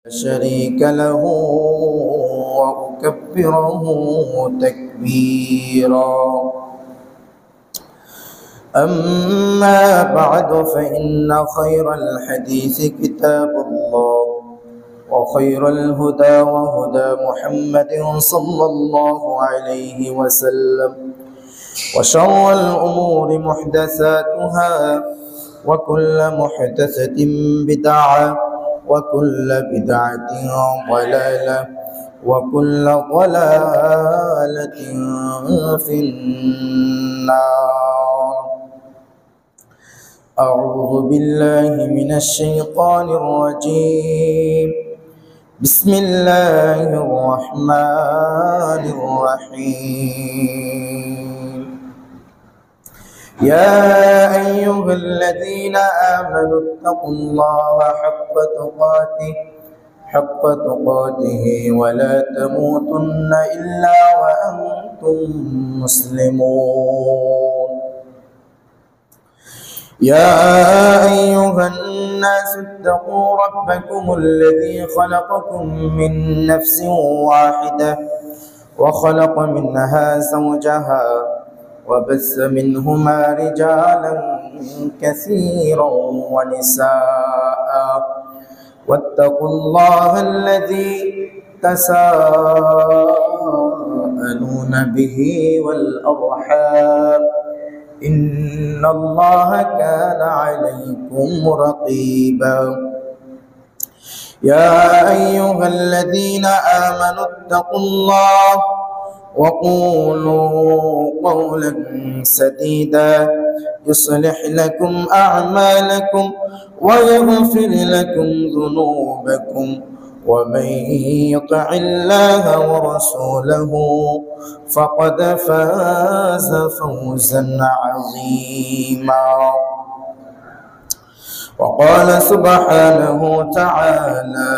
شريك له وأكبره تكبيرا. أما بعد فإن خير الحديث كتاب الله وخير الهدى وهدى محمد صلى الله عليه وسلم وشر الأمور محدثاتها وكل محدثة بدعة وكل بدعة ضلالة وكل ضلالة في النار. أعوذ بالله من الشيطان الرجيم. بسم الله الرحمن الرحيم. يا أيها الذين آمنوا اتقوا الله حق تقاته ولا تموتن إلا وأنتم مسلمون. يا أيها الناس اتقوا ربكم الذي خلقكم من نفس واحدة وخلق منها زوجها وبث منهما رجالا كثيرا ونساء واتقوا الله الذي تساءلون به والأرحام إن الله كان عليكم رقيبا. يا أيها الذين آمنوا اتقوا الله وقولوا قولا سديدا يصلح لكم أعمالكم ويغفر لكم ذنوبكم ومن يطع الله ورسوله فقد فاز فوزا عظيما. وقال سبحانه وتعالى: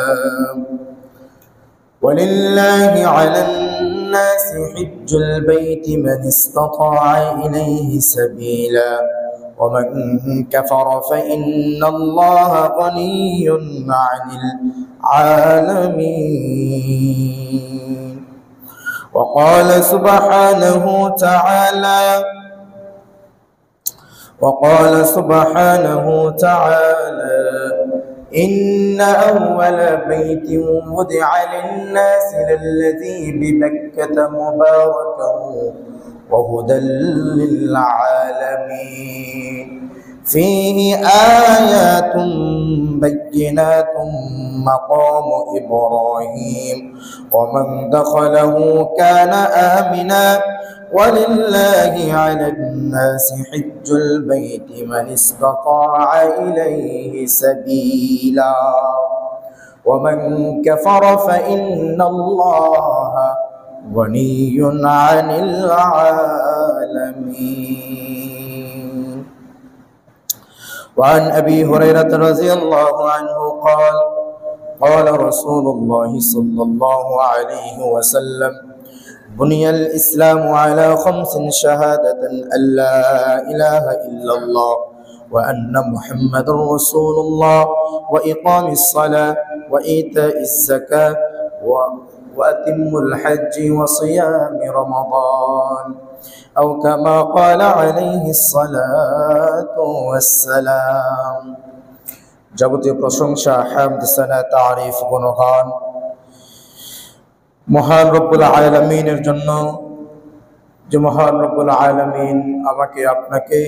ولله على الناس حج البيت من استطاع إليه سبيلا ومن كفر فإن الله غني عن العالمين. وقال سبحانه وتعالى: إن أول بيت وضع للناس للذي ببكة مباركا وهدى للعالمين فيه آيات بينات مقام إبراهيم ومن دخله كان آمنا ولله على الناس حج البيت من استطاع إليه سبيلا ومن كفر فإن الله غني عن العالمين. وعن أبي هريرة رضي الله عنه قال: قال رسول الله صلى الله عليه وسلم: بني الإسلام على 5: شهادة أن لا إله إلا الله وأن محمد رسول الله وإقام الصلاة وإيتاء الزكاة وأتم الحج وصيام رمضان أو كما قال عليه الصلاة والسلام. যাবতীয় প্রশংসা, হামদ, সানা, তারিফ, গুণগান মহান রব্বুল আলামিনের জন্য, যে মহান রব্বুল আলামিন আমাকে আপনাকে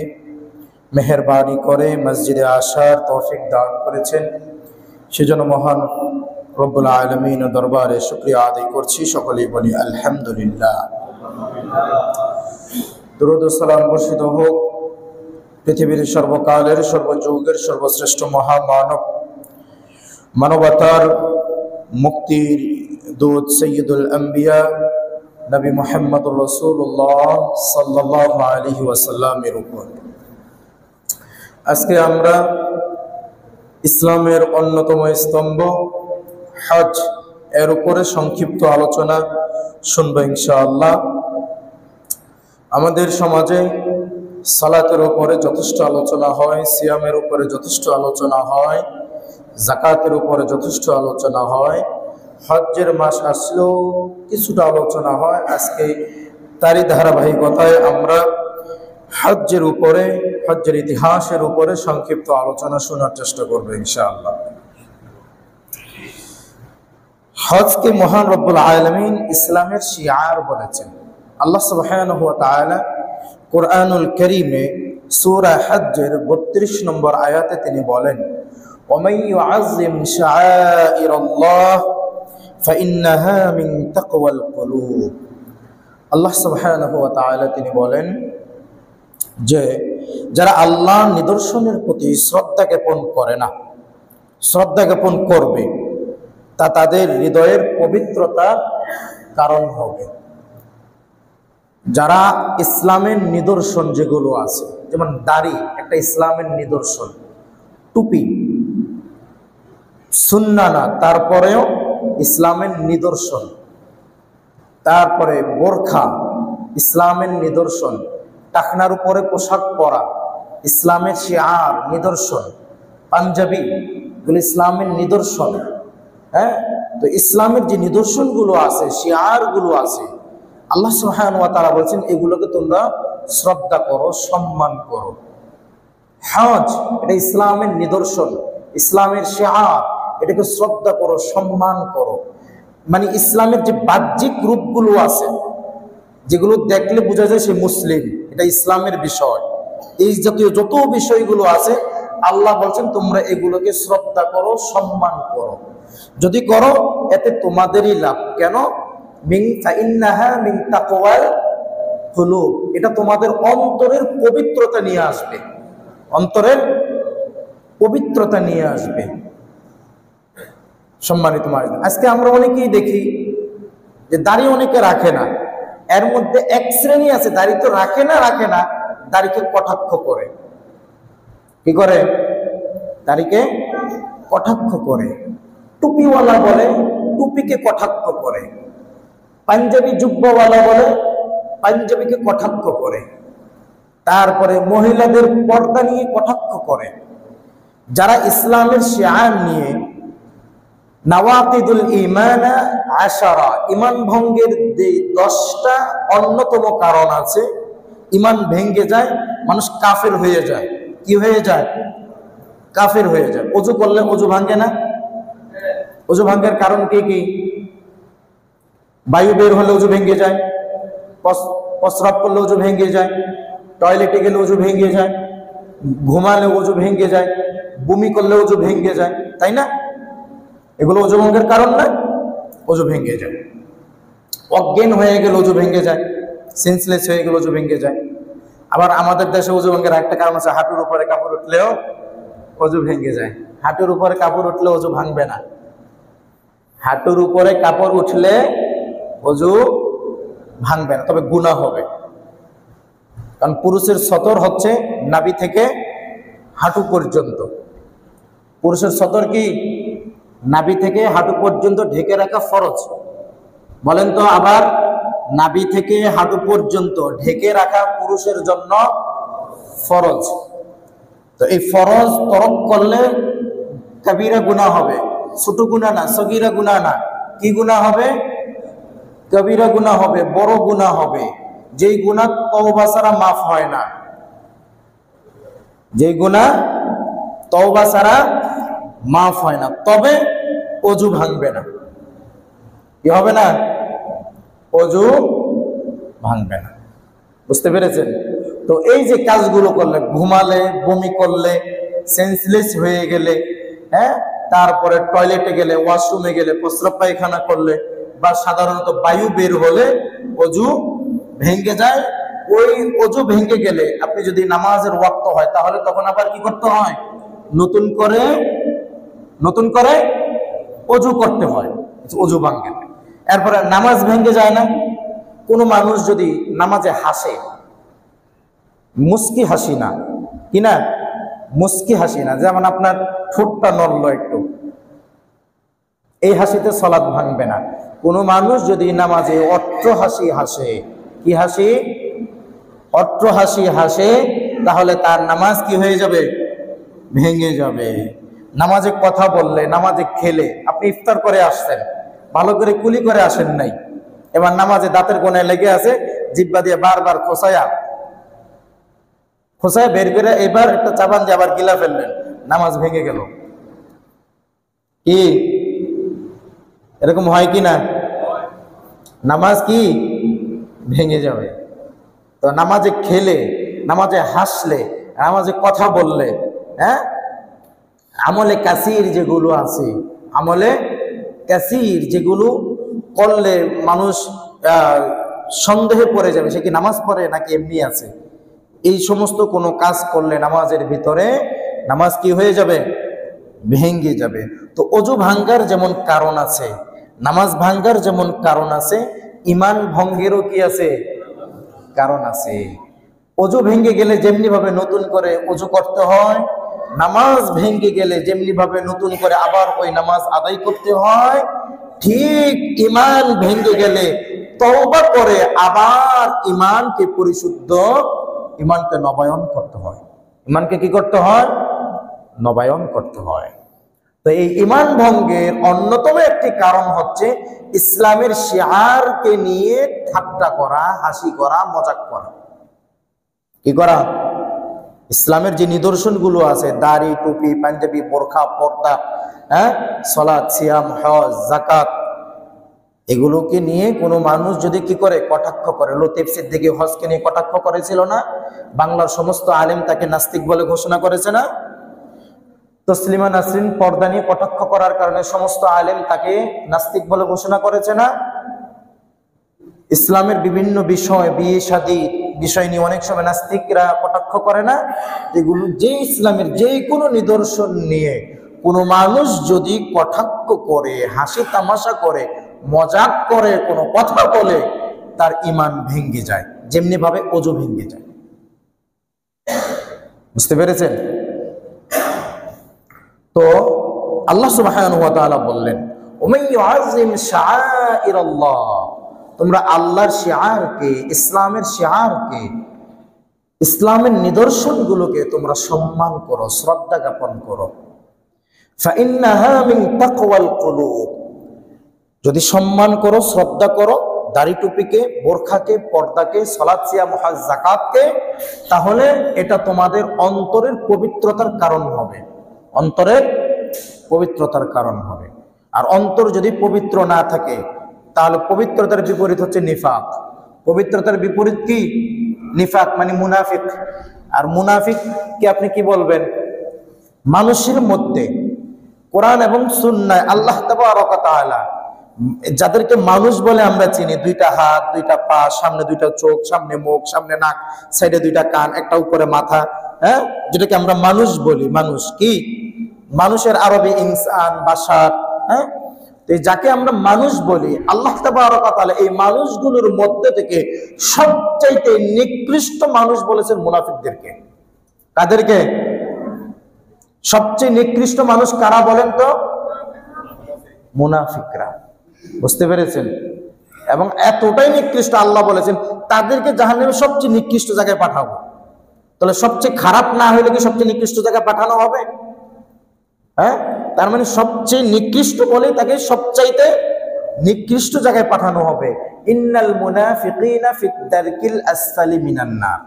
মেহেরবানি করে মসজিদে আসার তৌফিক দান করেছেন, সেজন্য মহান রব্বুল আলামিনের দরবারে শুকরিয়া আদায় করছি। সকলেই বলি আলহামদুলিল্লাহ। দরুদ ও সালাম বর্ষিত হোক পৃথিবীর সর্বকালের সর্বযুগের সর্বশ্রেষ্ঠ মহামানব, মানবতার মুক্তির দূত সৈয়দুল আম্বিয়া নবী মুহাম্মদুর রাসূলুল্লাহ সাল্লাল্লাহু আলাইহি ওয়াসাল্লামের উপর। আজকে আমরা ইসলামের অন্যতম স্তম্ভ হজ এর উপরে সংক্ষিপ্ত আলোচনা শুনবো ইনশাআল্লাহ। আমাদের সমাজে সালাতের উপরে যথেষ্ট আলোচনা হয়, সিয়ামের উপরে যথেষ্ট আলোচনা হয়, যাকাতের উপরে যথেষ্ট আলোচনা হয়, হজ্জের মাস আসলেও কিছুটা আলোচনা হয়। আজকে তারই ধারাবাহিকতায় আমরা হজ্জের উপরে, হজ্জের ইতিহাসের উপরে সংক্ষিপ্ত আলোচনা শোনার চেষ্টা করব ইনশাআল্লাহ। হজকে মহান রব্বুল আলামিন ইসলামের শিয়ার বলেছেন। আল্লাহ সুবহানাহু ওয়া তাআলা কুরআনুল কারীমে সূরা হজ্জের ৩২ নম্বর আয়াতে তিনি বলেন, ওয়ামান ইউআযযিম শাআইরাল্লাহ ফাইন্নাহা মিন তাকওয়াল কুলুব। আল্লাহ সুবহানাহু ওয়া তাআলা তিনি বলেন যে যারা আল্লাহর নিদর্শনের প্রতি শ্রদ্ধা জ্ঞাপন করে না, শ্রদ্ধা জ্ঞাপন করবে, তা তাদের হৃদয়ের পবিত্রতার কারণ হবে। যারা ইসলামের নিদর্শন যেগুলো আছে, যেমন দাড়ি একটা ইসলামের নিদর্শন, টুপি সুন্নাহ না তারপরেও ইসলামের নিদর্শন, তারপরে বোরখা ইসলামের নিদর্শন, টাকনার উপরে পোশাক পরা ইসলামের শিআর নিদর্শন, পাঞ্জাবি এগুলো ইসলামের নিদর্শন। হ্যাঁ, তো ইসলামের যে নিদর্শনগুলো আছে, শিআরগুলো আছে, আল্লাহ সুবহানাহু ওয়া তাআলা বলছেন এগুলোকে তোমরা শ্রদ্ধা করো, সম্মান করো। হজ এটা ইসলামের নিদর্শন, ইসলামের শিআর, এটাকে শ্রদ্ধা করো, সম্মান করো। মানে ইসলামের যে বাহ্যিক রূপগুলো আছে, যেগুলো দেখলে বোঝা যায় সে মুসলিম, এটা ইসলামের বিষয়। এই জাতীয় যত বিষয়গুলো আছে আল্লাহ বলছেন তোমরা এগুলোকে শ্রদ্ধা করো, সম্মান করো। যদি করো এতে তোমাদেরই লাভ। কেন? মিন ফাইন্নাহা মিন তাকওয়াল কুলুব, এটা তোমাদের অন্তরের পবিত্রতা নিয়ে আসবে, অন্তরের পবিত্রতা নিয়ে আসবে। সম্মানিত মায়েরা, আজকে আমরা অনেকেই দেখি যে দাড়ি অনেকে রাখে না। এর মধ্যে এক শ্রেণী আছে দাড়ি তো রাখে না, দাড়িকে কটাক্ষ করে। কি করে? দাড়িকে কটাক্ষ করে। টুপিওয়ালা বলে টুপিকে কটাক্ষ করে, পাঞ্জাবি জুব্বাওয়ালা বলে পাঞ্জাবিকে কটাক্ষ করে, তারপরে মহিলাদের পর্দা নিয়ে কটাক্ষ করে। যারা ইসলামের শিআর নিয়ে নাওয়াকিদুল ঈমান 10, ঈমান ভঙ্গের 10টা অন্যতম কারণ আছে, ঈমান ভেঙে যায়, মানুষ কাফের হয়ে যায়। কি হয়ে যায়? কাফের হয়ে যায়। ওযু করলে ওযু ভাঙে না? ওযু ভাঙার কারণ কি কি? বায়ু বের হলে ওযু ভেঙে যায়, প্রস্রাব করলে ওযু ভেঙে যায়, টয়লেটে গেলে ওযু ভেঙে যায়, ঘুমালে ওযু ভেঙে যায়, বমি করলে ওযু ভেঙে যায়, তাই না? এগুলো ওযু ভঙ্গের কারণ না? ওযু ভেঙে যায়। অজ্ঞান হয়ে গেলে ওযু ভেঙে যায়, সেন্সলেস হয়ে গেলে ওযু ভেঙে যায়। আবার আমাদের দেশে ওযু ভঙ্গের একটা কারণ আছে, হাঁটুর উপরে কাপড় উঠলেও ওযু ভেঙে যায়। হাঁটুর উপরে কাপড় উঠলে ওযু ভাঙবে না। হাঁটুর উপরে কাপড় উঠলে ওযু ভাঙবে না, তবে গুনাহ হবে। কারণ পুরুষের সতর হচ্ছে নাভি থেকে হাঁটু পর্যন্ত। পুরুষের সতর কি? নাভি থেকে হাঁটু পর্যন্ত ঢেকে রাখা ফরজ। বলেন তো আবার, নাভি থেকে হাঁটু পর্যন্ত ঢেকে রাখা পুরুষের জন্য ফরজ। তো এই ফরজ তরক করলে কাবীরা গুনাহ হবে, ছোট গুনাহ না, সগীরা গুনাহ না। কি গুনাহ হবে? কবিরা গুনাহ হবে, বড় গুনাহ হবে। যেই গুনাহ তওবা ছাড়া মাফ হয় না, যেই গুনাহ তওবা ছাড়া মাফ হয় না। তবে ওযু ভাঙবে না। কি হবে না? ওযু ভাঙবে না। বুঝতে পেরেছেন? তো এই যে কাজগুলো করলে, ঘুমালে, বমি করলে, সেন্সলেস হয়ে গেলে, হ্যাঁ, তারপরে টয়লেটে গেলে, ওয়াশরুমে গেলে, প্রস্রাব পায়খানা করলে, বা সাধারণত বায়ু বের হলে ওযু ভেঙে যায়। ওই ওযু ভেঙে গেলে আপনি যদি নামাজের ওয়াক্ত হয় তাহলে তখন আবার কি করতে হয়? নতুন করে ওযু করতে হয়, ওযু ভাঙে। এরপরে নামাজ ভেঙে যায় না। কোনো মানুষ যদি নামাজে হাসে, মুস্কি হাসি না, কি না, মুস্কি হাসি না, যেমন আপনার ঠোঁটটা নড়লো একটু, এই হাসিতে সালাত ভাঙবে না। কোনো মানুষ যদি নামাজে অট্ট হাসি হাসে, কি হাসি? অট্ট হাসি হাসে, তাহলে তার নামাজ কি হয়ে যাবে? ভেঙে যাবে। নামাজে কথা বললে, নামাজে খেলে, আপনি ইফতার করে আসছেন, ভালো করে কুলি করে আসেন নাই, এবার নামাজে দাঁতের কোণায় লেগে আছে, জিব্বা দিয়ে বারবার খোসায়া বের করে এবার একটা চাবান দিয়ে আবার গিলা ফেললেন, নামাজ ভেঙে গেল। কি এরকম হয় কি না? নামাজ কি ভেঙে যাবে। তো নামাজে খেলে, নামাজে হাসলে, নামাজে কথা বললে, হ্যাঁ, আমলে কাসির যেগুলো আছে, আমলে কাসির যেগুলো করলে মানুষ সন্দেহে পড়ে যাবে সে কি নামাজ পড়ে নাকি এমনি আছে, এই সমস্ত কোনো কাজ করলে নামাজের ভিতরে নামাজ কি হয়ে যাবে? ভেঙে যাবে। তো অজু ভাঙ্গার যেমন কারণ আছে, নামাজ ভাঙ্গার যেমন কারণ আছে, ইমান ভঙ্গেরও কি আছে? কারণ আছে। অজু ভেঙে গেলে যেমনি ভাবে নতুন করে অজু করতে হয়, নামাজ ভেঙে গেলে যেমনি ভাবে নতুন করে আবার ওই নামাজ আদায় করতে হয়, ঠিক ইমান ভেঙে গেলে তওবা করে আবার ইমানকে পরিশুদ্ধ, ইমানকে নবায়ন করতে হয়। ইমানকে কি করতে হয়? নবায়ন করতে হয়। তো এই ইমান ভঙ্গের অন্যতম একটি কারণ হচ্ছে ইসলামের শিআরকে নিয়ে ঠাট্টা করা, হাসি করা, মজাক করা। কি করা? ইসলামের যে নিদর্শনগুলো আছে, দাড়ি, টুপি, পাঞ্জাবি, বোরখা, পর্দা, হ্যাঁ, সালাত, সিয়াম, হজ, যাকাত, এগুলোকে নিয়ে কোনো মানুষ যদি কি করে? কটাক্ষ করে। লতিফ সিদ্দিকী হজকে নিয়ে কটাক্ষ করেছিল না? বাংলার সমস্ত আলেম তাকে নাস্তিক বলে ঘোষণা করেছে না? তসলিমা নাসরিন পর্দা নিয়ে কটাক্ষ করার কারণে সমস্ত আলেম তাকে নাস্তিক বলে ঘোষণা করেছে না? ইসলামের বিভিন্ন বিষয়, বিয়ে শাদী বিষয় নিয়ে অনেক সময় নাস্তিকরা কটাক্ষ করে না? এগুলো যে ইসলামের যে কোনো নিদর্শন নিয়ে কোনো মানুষ যদি কটাক্ষ করে, হাসি তামাশা করে, মজাক করে, কোনো কথা বলে, তার ঈমান ভেঙে যায়, যেমনি ভাবে ওযু ভেঙে যায়। বুঝতে পেরেছেন? তো আল্লাহ সুবহানাহু ওয়া তাআলা বললেন, ওমান ইউআযিম শাআইরাল্লাহ, তোমরা আল্লাহর শিআরকে, ইসলামের শিআরকে, ইসলামের নিদর্শনগুলোকে তোমরা সম্মান করো, শ্রদ্ধা জ্ঞাপন করো। ফাইন্নাহা মিন তাকওয়াল কুলুব, যদি সম্মান করো, শ্রদ্ধা করো দাড়ি টুপিকে, বোরখাকে, পর্দাকে, সালাত, সিয়াম, হজ, যাকাতকে, তাহলে এটা তোমাদের অন্তরের পবিত্রতার কারণ হবে, অন্তরের পবিত্রতার কারণ হবে। আর অন্তর যদি পবিত্র না থাকে তাহলে পবিত্রতার বিপরীত হচ্ছে নিফাক। পবিত্রতার বিপরীত কি? নিফাক, মানে মুনাফিক। আর মুনাফিককে আপনি কি বলবেন? মানুষের মধ্যে কোরআন এবং সুন্নাহ আল্লাহ তাবারক ওয়া তাআলা যাদেরকে মানুষ বলে আমরা চিনি, দুইটা হাত, দুইটা পা, সামনে দুইটা চোখ, সামনে মুখ, সামনে নাক, সাইডে দুইটা কান, একটা উপরে মাথা, হ্যাঁ, যেটাকে আমরা মানুষ বলি। মানুষ কি? মানুষের আরবি ইনসান, বাশার, হ্যাঁ। তো যাকে আমরা মানুষ বলি, আল্লাহ তাবারক ওয়া তাআলা এই মানুষগুলোর মধ্যে থেকে সবচাইতে নিকৃষ্ট মানুষ বলেছেন মুনাফিকদেরকে। কাদেরকে? সবচেয়ে নিকৃষ্ট মানুষ কারা বলেন তো? মুনাফিকরা। বুঝতে পেরেছেন? এবং এতটাই নিকৃষ্ট আল্লাহ বলেছেন তাদেরকে জাহান্নামের সবচেয়ে নিকৃষ্ট জায়গায় পাঠাবো। তাহলে সবচেয়ে খারাপ না হলে কি সবচেয়ে নিকৃষ্ট জায়গায় পাঠানো হবে? হ্যাঁ, তার মানে সবচেয়ে নিকৃষ্ট বলে তাকে সবচাইতে নিকৃষ্ট জায়গায় পাঠানো হবে। ইন্নাল মুনাফিকিনা ফিদ দারকিল আসফালি মিনান নার।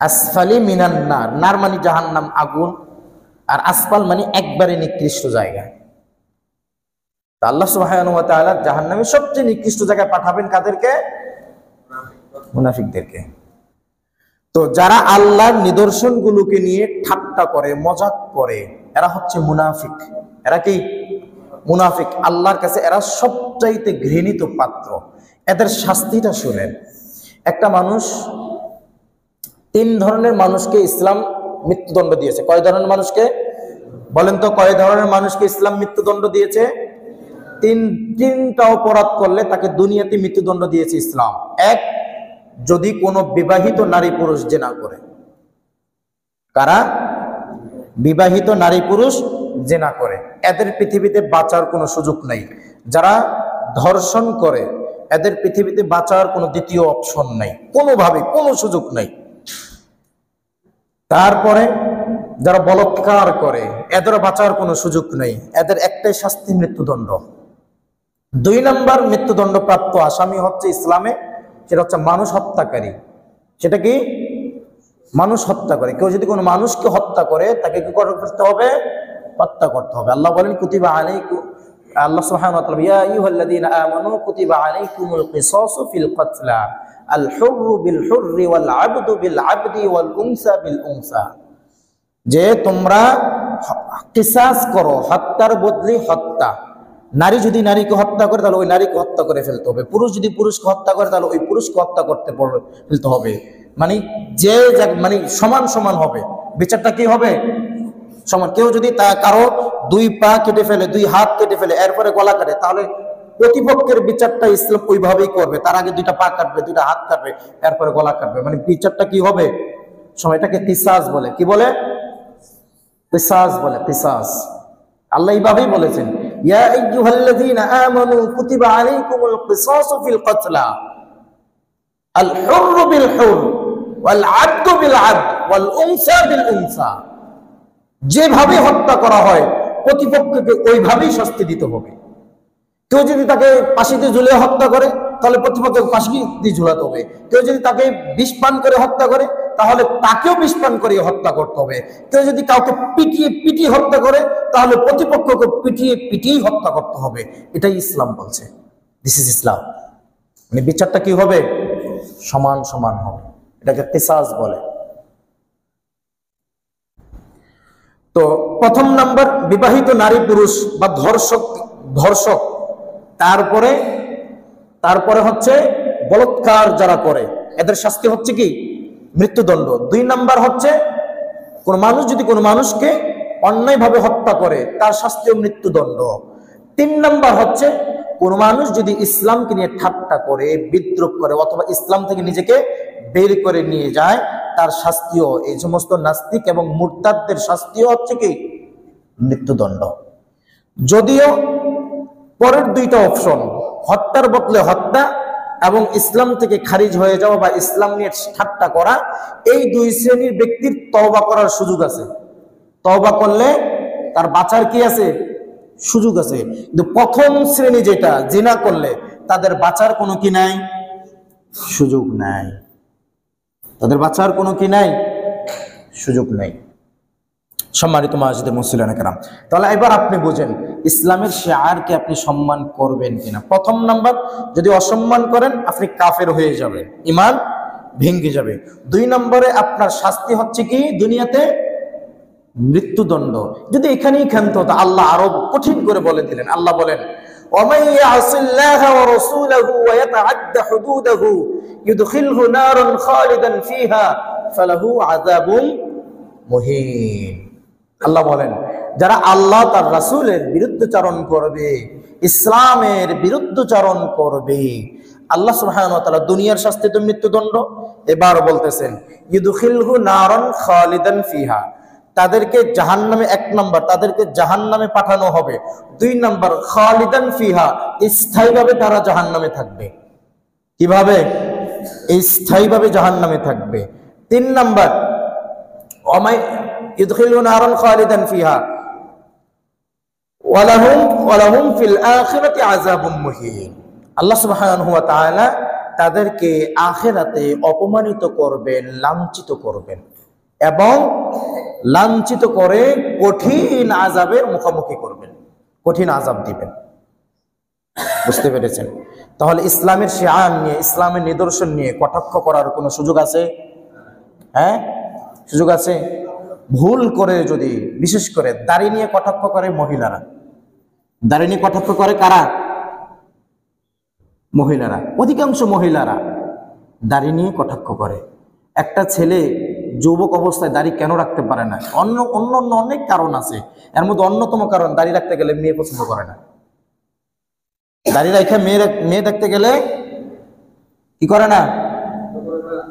আসফালি মিনান নার, নার মানে জাহান্নাম, আগুন, আর আসফাল মানে একবারে নিকৃষ্ট জায়গা। আল্লাহ সুবহানাহু ওয়া তাআলা জাহান্নামের সবচেয়ে নিকৃষ্ট জায়গায় পাঠাবেন কাদেরকে? মুনাফিকদেরকে। তো যারা আল্লাহর নিদর্শনগুলোকে নিয়ে ঠাট্টা করে, মজাক করে, এরা হচ্ছে মুনাফিক। এরা কি? মুনাফিক। আল্লাহর কাছে এরা সবচাইতে ঘৃণিত পাত্র। এদের শাস্তিটা শুনেন। একটা মানুষ, তিন ধরনের মানুষকে ইসলাম মৃত্যুদণ্ড দিয়েছে। কয় ধরনের মানুষকে বলেন তো? কয় ধরনের মানুষকে ইসলাম মৃত্যুদণ্ড দিয়েছে? তিনটা অপরাধ করলে তাকে দুনিয়াতে মৃত্যুদণ্ড দিয়েছে ইসলাম। এক, যদি কোনো বিবাহিত নারী পুরুষ জিনা করে। কারা? বিবাহিত নারী পুরুষ জিনা করে, এদের পৃথিবীতে বাঁচার কোনো সুযোগ নাই। যারা ধর্ষণ করে এদের পৃথিবীতে বাঁচার কোনো দ্বিতীয় অপশন নাই, কোনোভাবে কোনো সুযোগ নাই। তারপরে যারা বলাৎকার করে এদের বাঁচার কোনো সুযোগ নেই, এদের একটাই শাস্তি, মৃত্যুদণ্ড। 2 নম্বর মৃত্যুদণ্ড প্রাপ্ত আসামি হচ্ছে ইসলামে, সেটা হচ্ছে মানুষ হত্যাকারী। সেটা কি? মানুষ হত্যা করে। কেউ যদি কোনো মানুষকে হত্যা করে তাকে কি করতে হবে? হত্যা করতে হবে। আল্লাহ বলেন কুতিবা আলাইকুম, আল্লাহ সুবহানাহু ওয়া তাআলা, ইয়া আইয়ুহাল্লাযীনা আমানু কুতিবা আলাইকুমুল কিসাসু ফিল কতলা আল হুররু বিল হুররি ওয়াল আবদু বিল আবদি ওয়াল উনসা বিল উনসা, যে তোমরা কিসাস করো, হত্যার বদলে হত্যা। নারী যদি নারীকে হত্যা করে তাহলে ওই নারীকে হত্যা করে ফেলতে হবে, পুরুষ যদি পুরুষকে হত্যা করে তাহলে ওই পুরুষকে হত্যা করতে ফেলতে হবে। মানে যে মানে সমান সমান হবে, বিচারটা কি হবে? সমান। কেউ যদি কারো 2 পা কেটে ফেলে, 2 হাত কেটে ফেলে, এরপরে গলা কাটে, তাহলে প্রতিপক্ষের বিচারটা ইসলাম ওইভাবেই করবে। তার আগে 2টা পা কাটবে, 2টা হাত কাটবে, এরপরে গলা কাটবে। মানে বিচারটা কি হবে? সময়টাকে কিসাস বলে। কি বলে? কিসাস বলে, কিসাস। আল্লাহ এইভাবেই বলেছেন, ইয়া আইয়ুহাল্লাযীনা আমানু কুতিবা আলাইকুমুল কিসাসু ফিল কতলা আল হুররু বিল হুরর ওয়াল আবদু বিল আবদ ওয়াল উনসা বিল উনসা। যেভাবে হত্যা করা হয় প্রতিপক্ষকে ওইভাবেই শাস্তি দিতে হবে। কেউ যদি তাকে ফাঁসিতে ঝুলিয়ে হত্যা করে তাহলে প্রতিপক্ষকে ফাঁসি দিয়ে ঝুলাতে হবে। কেউ যদি তাকে বিষ পান করে হত্যা করে তাহলে তাকেও বিষ পান করে হত্যা করতে হবে। কেউ যদি কাউকে পিটিয়ে পিটিয়ে হত্যা করে তাহলে প্রতিপক্ষকে পিটিয়ে পিটিয়েই হত্যা করতে হবে। এটাই ইসলাম বলছে। দিস ইজ ইসলাম। মানে বিচারটা কি হবে? সমান সমান হবে। এটাকে কিসাস বলে। তো 1 নাম্বার বিবাহিত নারী পুরুষ বা ধর্ষক, তারপরে হচ্ছে বলাৎকার যারা করে এদের শাস্তি হচ্ছে কি? মৃত্যুদণ্ড। 2 নাম্বার হচ্ছে কোন মানুষ যদি কোনো মানুষকে অন্যায়ভাবে হত্যা করে তার শাস্তিও মৃত্যুদণ্ড। 3 নাম্বার হচ্ছে কোন মানুষ যদি ইসলামকে নিয়ে ঠাট্টা করে, বিদ্রুপ করে, অথবা ইসলাম থেকে নিজেকে বের করে নিয়ে যায়, তার শাস্তিও, এই সমস্ত নাস্তিক এবং মুরতাদদের শাস্তিও হচ্ছে কি? মৃত্যুদণ্ড। যদিও পরের 2টা অপশন, হত্যার বদলে হত্যা এবং ইসলাম থেকে খারিজ হয়ে যাওয়া বা ইসলাম নিয়ে ঠাট্টা করা, এই 2 শ্রেণীর ব্যক্তির তওবা করার সুযোগ আছে। তওবা করলে তার বাঁচার কি আছে? সুযোগ আছে। কিন্তু প্রথম শ্রেণী যেটা, জিনা করলে, তাদের বাঁচার কোনো কি নাই? সুযোগ নাই। তাদের বাঁচার কোনো কি নাই? সুযোগ নাই। সম্মানিত মাজিদের মুসলিয়ানে কেরাম, তাহলে এবার আপনি বুঝেন ইসলামের শিআরকে আপনি সম্মান করবেন কিনা। 1 নাম্বার, যদি অসম্মান করেন আপনি কাফের হয়ে যাবেন, ঈমান ভেঙে যাবে। 2 নম্বরে আপনার শাস্তি হচ্ছে কি? দুনিয়াতে মৃত্যুদণ্ড। যদি এখানেই ক্ষান্ত হতো, আল্লাহ আরো কঠিন করে বলে দিলেন। আল্লাহ বলেন, ومن يعص الله ورسوله ويتعد حدوده يدخله نارا خالدا فيها فله عذاب مهين। আল্লাহ বলেন, যারা আল্লাহ তার রাসূলের বিরুদ্ধাচরণ করবে, ইসলামের বিরুদ্ধাচরণ করবে, আল্লাহ সুবহানাহু ওয়া তাআলা দুনিয়ার শাস্তি তো মৃত্যুদণ্ড। এবার বলতেছেন ইউদখিলহু নারান খালিদান ফিহা, তাদেরকে জাহান্নামে, 1 নম্বর তাদেরকে জাহান্নামে পাঠানো হবে। 2 নম্বর খালিদান ফিহা, স্থায়ীভাবে তারা জাহান্নামে থাকবে। কিভাবে? স্থায়ীভাবে জাহান্নামে থাকবে। 3 নম্বর ওমাই ইউদখিলহু নারান খালিদান ফিহা ওয়ালাহুম ফিল আখিরাতি আযাবুম মুহিন। আল্লাহ সুবহানাহু ওয়া তাআলা তাদেরকে আখিরাতে অপমানিত করবেন, লাঞ্ছিত করবেন এবং লাঞ্ছিত করে কঠিন আযাবের মুখোমুখি করবেন, কঠিন আযাব দিবেন। বুঝতে পেরেছেন? তাহলে ইসলামের শিআর নিয়ে, ইসলামের নিদর্শন নিয়ে কটাক্ষ করার কোনো সুযোগ আছে? হ্যাঁ, সুযোগ আছে। ভুল করে যদি, বিশেষ করে দাড়ি নিয়ে কটাক্ষ করে মহিলারা, দাড়ি নিয়ে কটাক্ষ করে কারা? মহিলারা। অধিকাংশ মহিলারা দাড়ি নিয়ে কটাক্ষ করে। একটা ছেলে যুবক অবস্থায় দাড়ি কেন রাখতে পারে না? অন্য অনেক কারণ আছে। এর মধ্যে অন্যতম কারণ, দাড়ি রাখতে গেলে মেয়ে পছন্দ করে না। দাড়ি রেখে মেয়ে দেখতে গেলে কি করে না?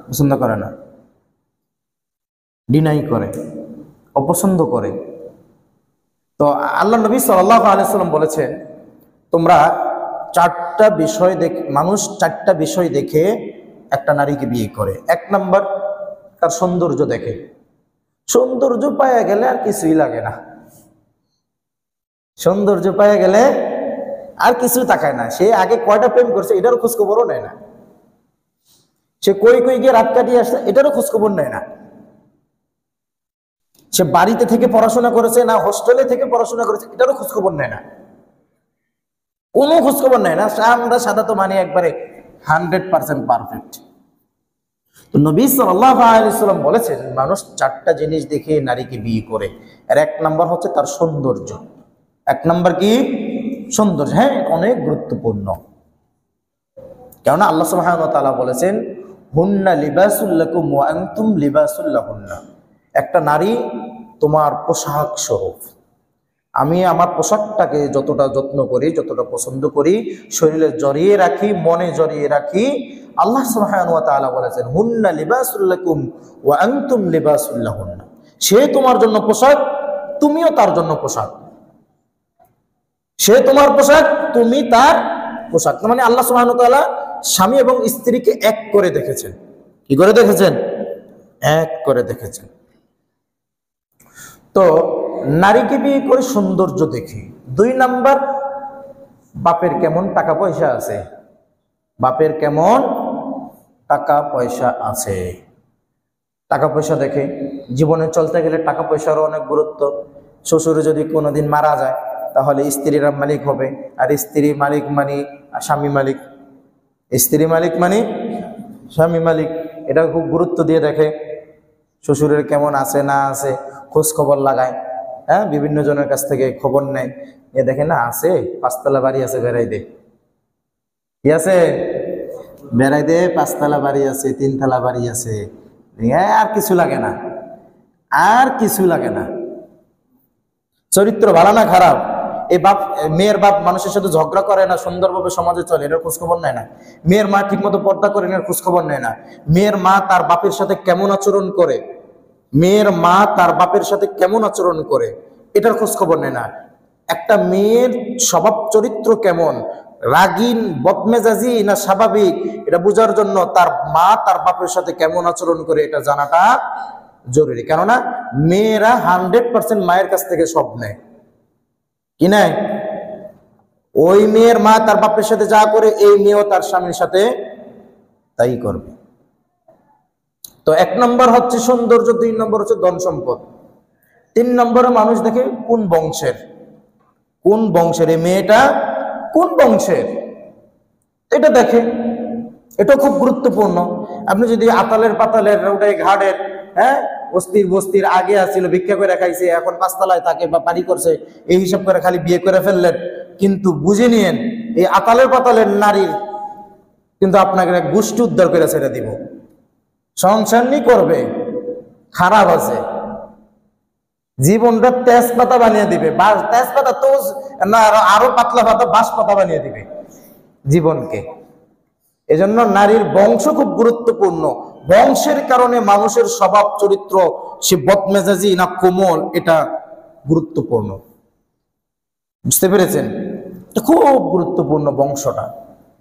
পছন্দ করে না, ডিনাই করে, অপছন্দ করে। তো আল্লাহ নবী সাল্লাল্লাহু আলাইহি ওয়াসাল্লাম বলেছেন, তোমরা 4টা বিষয় দেখে, মানুষ 4টা বিষয় দেখে একটা নারীকে বিয়ে করে। 1 নম্বর তার সৌন্দর্য দেখে। সৌন্দর্য পাইয়া গেলে আর কিছুই লাগে না, সৌন্দর্য পাইয়া গেলে আর কিছু তাকায় না। সে আগে কয়টা প্রেম করছে এটারও খোঁজখবরও নেয় না, সে কই কই গিয়ে রাত কাটিয়ে আসছে এটারও খোঁজখবর নেয় না, সে বাড়িতে থেকে পড়াশোনা করেছে না হোস্টেলে থেকে পড়াশোনা করেছে এটারও খোঁজখবর নেয় না, কোনো খোঁজখবর নেয় না। আমরা সাদা তো মানে একবারে 100% পারফেক্ট। তো নবী সাল্লাল্লাহু আলাইহি ওয়াসাল্লাম বলেছেন মানুষ 4টা জিনিস দেখে নারীকে বিয়ে করে। আর 1 নাম্বার হচ্ছে তার সৌন্দর্য। 1 নাম্বার কি? সৌন্দর্য। হ্যাঁ, অনেক গুরুত্বপূর্ণ। কেননা আল্লাহ সুবহানাহু ওয়া তাআলা বলেছেন হুন্না লিবাসুল লাকুম ওয়া আনতুম লিবাসুল লাহুন্না। একটা নারী তোমার পোশাক স্বরূপ। আমি আমার পোশাকটাকে যতটা যত্ন করি, যতটা পছন্দ করি, শরীরে জড়িয়ে রাখি, মনে জড়িয়ে রাখি, আল্লাহ সুবহানাহু ওয়া তাআলা বলেছেন হুন্না লিবাসুল লাকুম ওয়া আনতুম লিবাসুল লাহুন্না। সে তোমার জন্য পোশাক, তুমিও তার জন্য পোশাক। সে তোমার পোশাক, তুমি তার পোশাক। মানে আল্লাহ সুবহানাহু ওয়া তাআলা স্বামী এবং স্ত্রীকে এক করে দেখেছেন। কি করে দেখেছেন? এক করে দেখেছেন। তো নারীকে বিয়ে করে সৌন্দর্য দেখি। 2 নাম্বার, বাপের কেমন টাকা পয়সা আছে, বাপের কেমন টাকা পয়সা আছে। টাকা পয়সা দেখে। জীবনে চলতে গেলে টাকা পয়সারও অনেক গুরুত্ব। শ্বশুরে যদি কোনোদিন মারা যায় তাহলে স্ত্রীরা মালিক হবে, আর স্ত্রী মালিক মানে স্বামী মালিক, স্ত্রী মালিক মানে স্বামী মালিক। এটা খুব গুরুত্ব দিয়ে দেখে। শ্বশুরের কেমন আছে না আছে খোঁজ খবর লাগায়। হ্যাঁ, বিভিন্ন জনের কাছ থেকে খবর নেয়। এ দেখে না আছে 5 তলা বাড়ি আছে, বেড়াই দে। কি আছে? বেড়াই দে, 5 তলা বাড়ি আছে, 3 তলা বাড়ি আছে। আর কিছু লাগে না, আর কিছু লাগে না। চরিত্র ভালো না খারাপ, এই বাপ মেয়ের বাপ মানুষের সাথে ঝগড়া করে না, সুন্দরভাবে সমাজে চলে, এটার খোঁজখবর নেয় না। মেয়ের মা ঠিকমতো পর্দা করে, এটার খোঁজখবর নেয় না। মেয়ের মা তার বাপের সাথে কেমন আচরণ করে, মেয়ের মা তার বাপের সাথে কেমন আচরণ করে এটার খোঁজখবর নেয় না। একটা মেয়ের স্বভাব চরিত্র কেমন, রাগিন বদমেজাজি না স্বাভাবিক, এটা বোঝার জন্য তার মা তার বাপের সাথে কেমন আচরণ করে এটা জানাটা জরুরি। কেননা মেয়েরা 100% মায়ের কাছ থেকে সব নেয়। কি নেয়? ওই মেয়ের মা তার বাপের সাথে যা করে এই মেয়েও তার স্বামীর সাথে তাই করবে। তো 1 নম্বর হচ্ছে সৌন্দর্য, 2 নম্বর হচ্ছে ধন সম্পদ, 3 নম্বরে মানুষ দেখে কোন বংশের, কোন বংশের এই মেয়েটা, কোন বংশের এটা দেখে। এটা খুব গুরুত্বপূর্ণ। আপনি যদি আতালের পাতালের ওটাই ঘাটের, হ্যাঁ, বস্তির বস্তির আগে আসছিল, ভিক্ষা করে খাইছে, এখন 5 তলায় থাকে বা বাড়ি করছে, এই হিসাব করে খালি বিয়ে করে ফেললেন, কিন্তু বুঝে নিয়েন এই আতালের পাতালের নারীর কিন্তু আপনাকে গোষ্ঠী উদ্ধার করে ছেড়ে দিব। সংসার নি করবে, খারাপ আছে, জীবনটা তেজপাতা বানিয়ে দিবে। তেজপাতা তো না, আরো পাতলা পাতা বাঁশ পাতা বানিয়ে দিবে জীবনকে। এজন্য নারীর বংশ খুব গুরুত্বপূর্ণ। বংশের কারণে মানুষের স্বভাব চরিত্র, সে বদমেজাজি না কোমল, এটা গুরুত্বপূর্ণ। বুঝতে পেরেছেন? খুব গুরুত্বপূর্ণ বংশটা,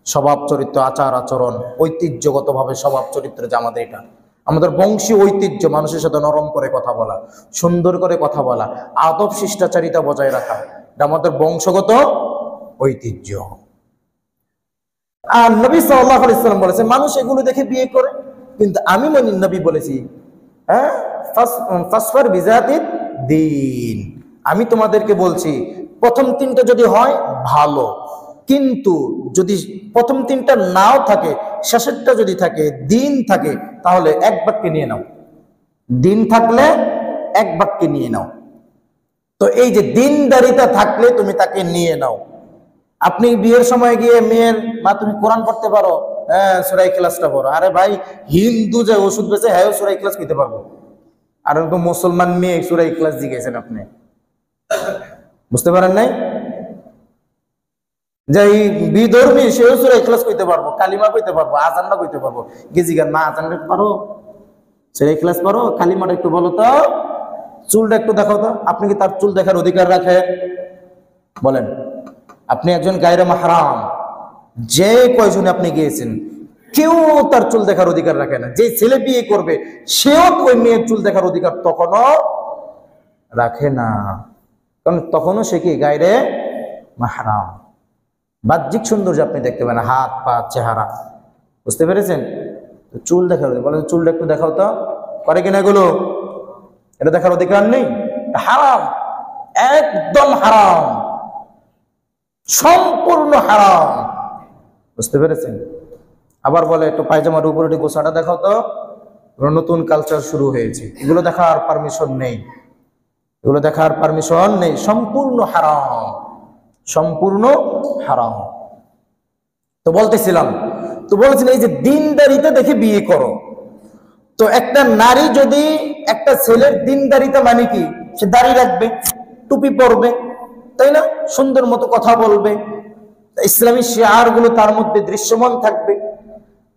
স্বভাব চরিত্র, আচার আচরণ, ঐতিহ্যগতভাবে স্বভাব চরিত্র যে আমাদের, এটা আমাদের বংশীয় ঐতিহ্য। মানুষের সাথে নরম করে কথা বলা, সুন্দর করে কথা বলা, আদব শিষ্টাচারিতা বজায় রাখা, এটা আমাদের বংশগত ঐতিহ্য। আর নবী সাল্লাল্লাহু আলাইহি ওয়াসাল্লাম বলেছে মানুষ এগুলো দেখে বিয়ে করে। কিন্তু আমি নবী বলেছি, হ্যাঁ, ফাসফার বিজাতিদ দ্বীন, আমি তোমাদেরকে বলছি প্রথম 3টা যদি হয় ভালো, কিন্তু যদি প্রথম 3টা নাও থাকে, শেষেরটা যদি থাকে, দিন থাকে, তাহলে 1 বাক্যে নিয়ে নাও। দিন থাকলে 1 বাক্যে নিয়ে নাও। তো এই যে দিনদারিতা থাকলে তুমি তাকে নিয়ে নাও। আপনি বিয়ের সময় গিয়ে মেয়ের মা তুমি কোরআন পড়তে পারো, হ্যাঁ সূরা ইখলাসটা পড়ো। আরে ভাই, হিন্দু যে ওষুধ বেচে হ্যাঁ সূরা ইখলাস কইতে পারবো, আর তো মুসলমান মেয়ে সূরা ইখলাস জিজ্ঞেসেন আপনি, বুঝতে পারেন নাই? যে বিধর্মী সেও সূরা ইখলাস কইতে পারবো, কালিমা কইতে পারবো, আজানটা কইতে পারবো। গেজিগান মা আজানটা পারো, সূরা ইখলাস পারো, কালিমাটা একটু বলো তো, চুলটা একটু দেখাও তো। আপনি কি তার চুল দেখার অধিকার রাখেন? বলেন। আপনি একজন গায়রে মাহরাম, যে কয়জনে আপনি গিয়েছেন, কেউ তার চুল দেখার অধিকার রাখে না। যে ছেলে বিয়ে করবে সেও ওই মেয়ের চুল দেখার অধিকার তখনও রাখে না, কারণ তখনও সে কি গায়রে মাহরাম। বাহ্যিক সৌন্দর্য আপনি দেখতে পাবেন, হাত পা চেহারা, বুঝতে পেরেছেন? চুল দেখার বলে চুলটা একটু দেখাও তো, করে কিনা এগুলো? এটা দেখার অধিকার নেই, হারাম, একদম হারাম, সম্পূর্ণ হারাম, বুঝতে পেরেছেন? আবার বলে একটু পায়জামার উপরে একটু গোছাটা দেখাও তো, নতুন কালচার শুরু হয়েছে, এগুলো দেখার পারমিশন নেই, এগুলো দেখার পারমিশন নেই, সম্পূর্ণ হারাম, সম্পূর্ণ হারাম। তো বলতেছিলাম, তো বলছিলেন এই যে দিনদারিতা দেখে বিয়ে করো। তো একটা নারী যদি একটা ছেলের দিনদারিতা মানে কি, সে দাড়ি রাখবে, টুপি পরবে, তাই না, সুন্দর মতো কথা বলবে, ইসলামী শিয়ার গুলো তার মধ্যে দৃশ্যমান থাকবে।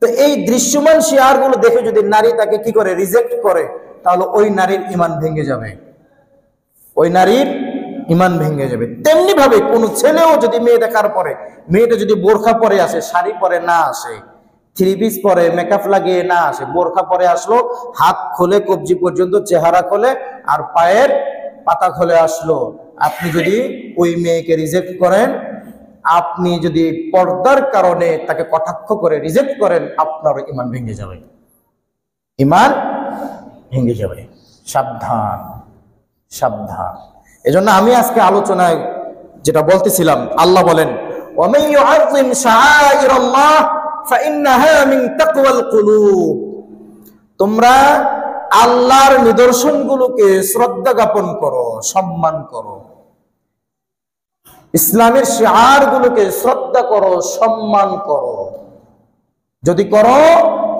তো এই দৃশ্যমান শিয়ার গুলো দেখে যদি নারী তাকে কি করে, রিজেক্ট করে, তাহলে ওই নারীর ঈমান ভেঙে যাবে, ওই নারীর ঈমান ভেঙে যাবে। তেমনি ভাবে কোন ছেলেও যদি মেয়ে দেখার পরে, মেয়েটা যদি বোরখা পরে আসে, শাড়ি পরে না আসে, থ্রি পিস পরে, মেকআপ লাগিয়ে না আসে, বোরখা পরে আসলো, হাত খোলে কবজি পর্যন্ত, চেহারা খোলে আর পায়ের পাতা খোলে আসলো, আপনি যদি ওই মেয়েকে রিজেক্ট করেন, আপনি যদি পর্দার কারণে তাকে কটাক্ষ করে রিজেক্ট করেন, আপনার ঈমান ভেঙে যাবে, ঈমান ভেঙে যাবে। সাবধান, সাবধান। এজন্য আমি আজকে আলোচনায় যেটা বলতেছিলাম, আল্লাহ বলেন ওয়ামান ইউআযযিম শাআইরাল্লাহ ফাইন্নাহা মিন তাকওয়াল কুলুব, তোমরা আল্লাহর নিদর্শনগুলোকে শ্রদ্ধা জ্ঞাপন করো, সম্মান করো, ইসলামের শিআরগুলোকে শ্রদ্ধা করো, সম্মান করো। যদি করো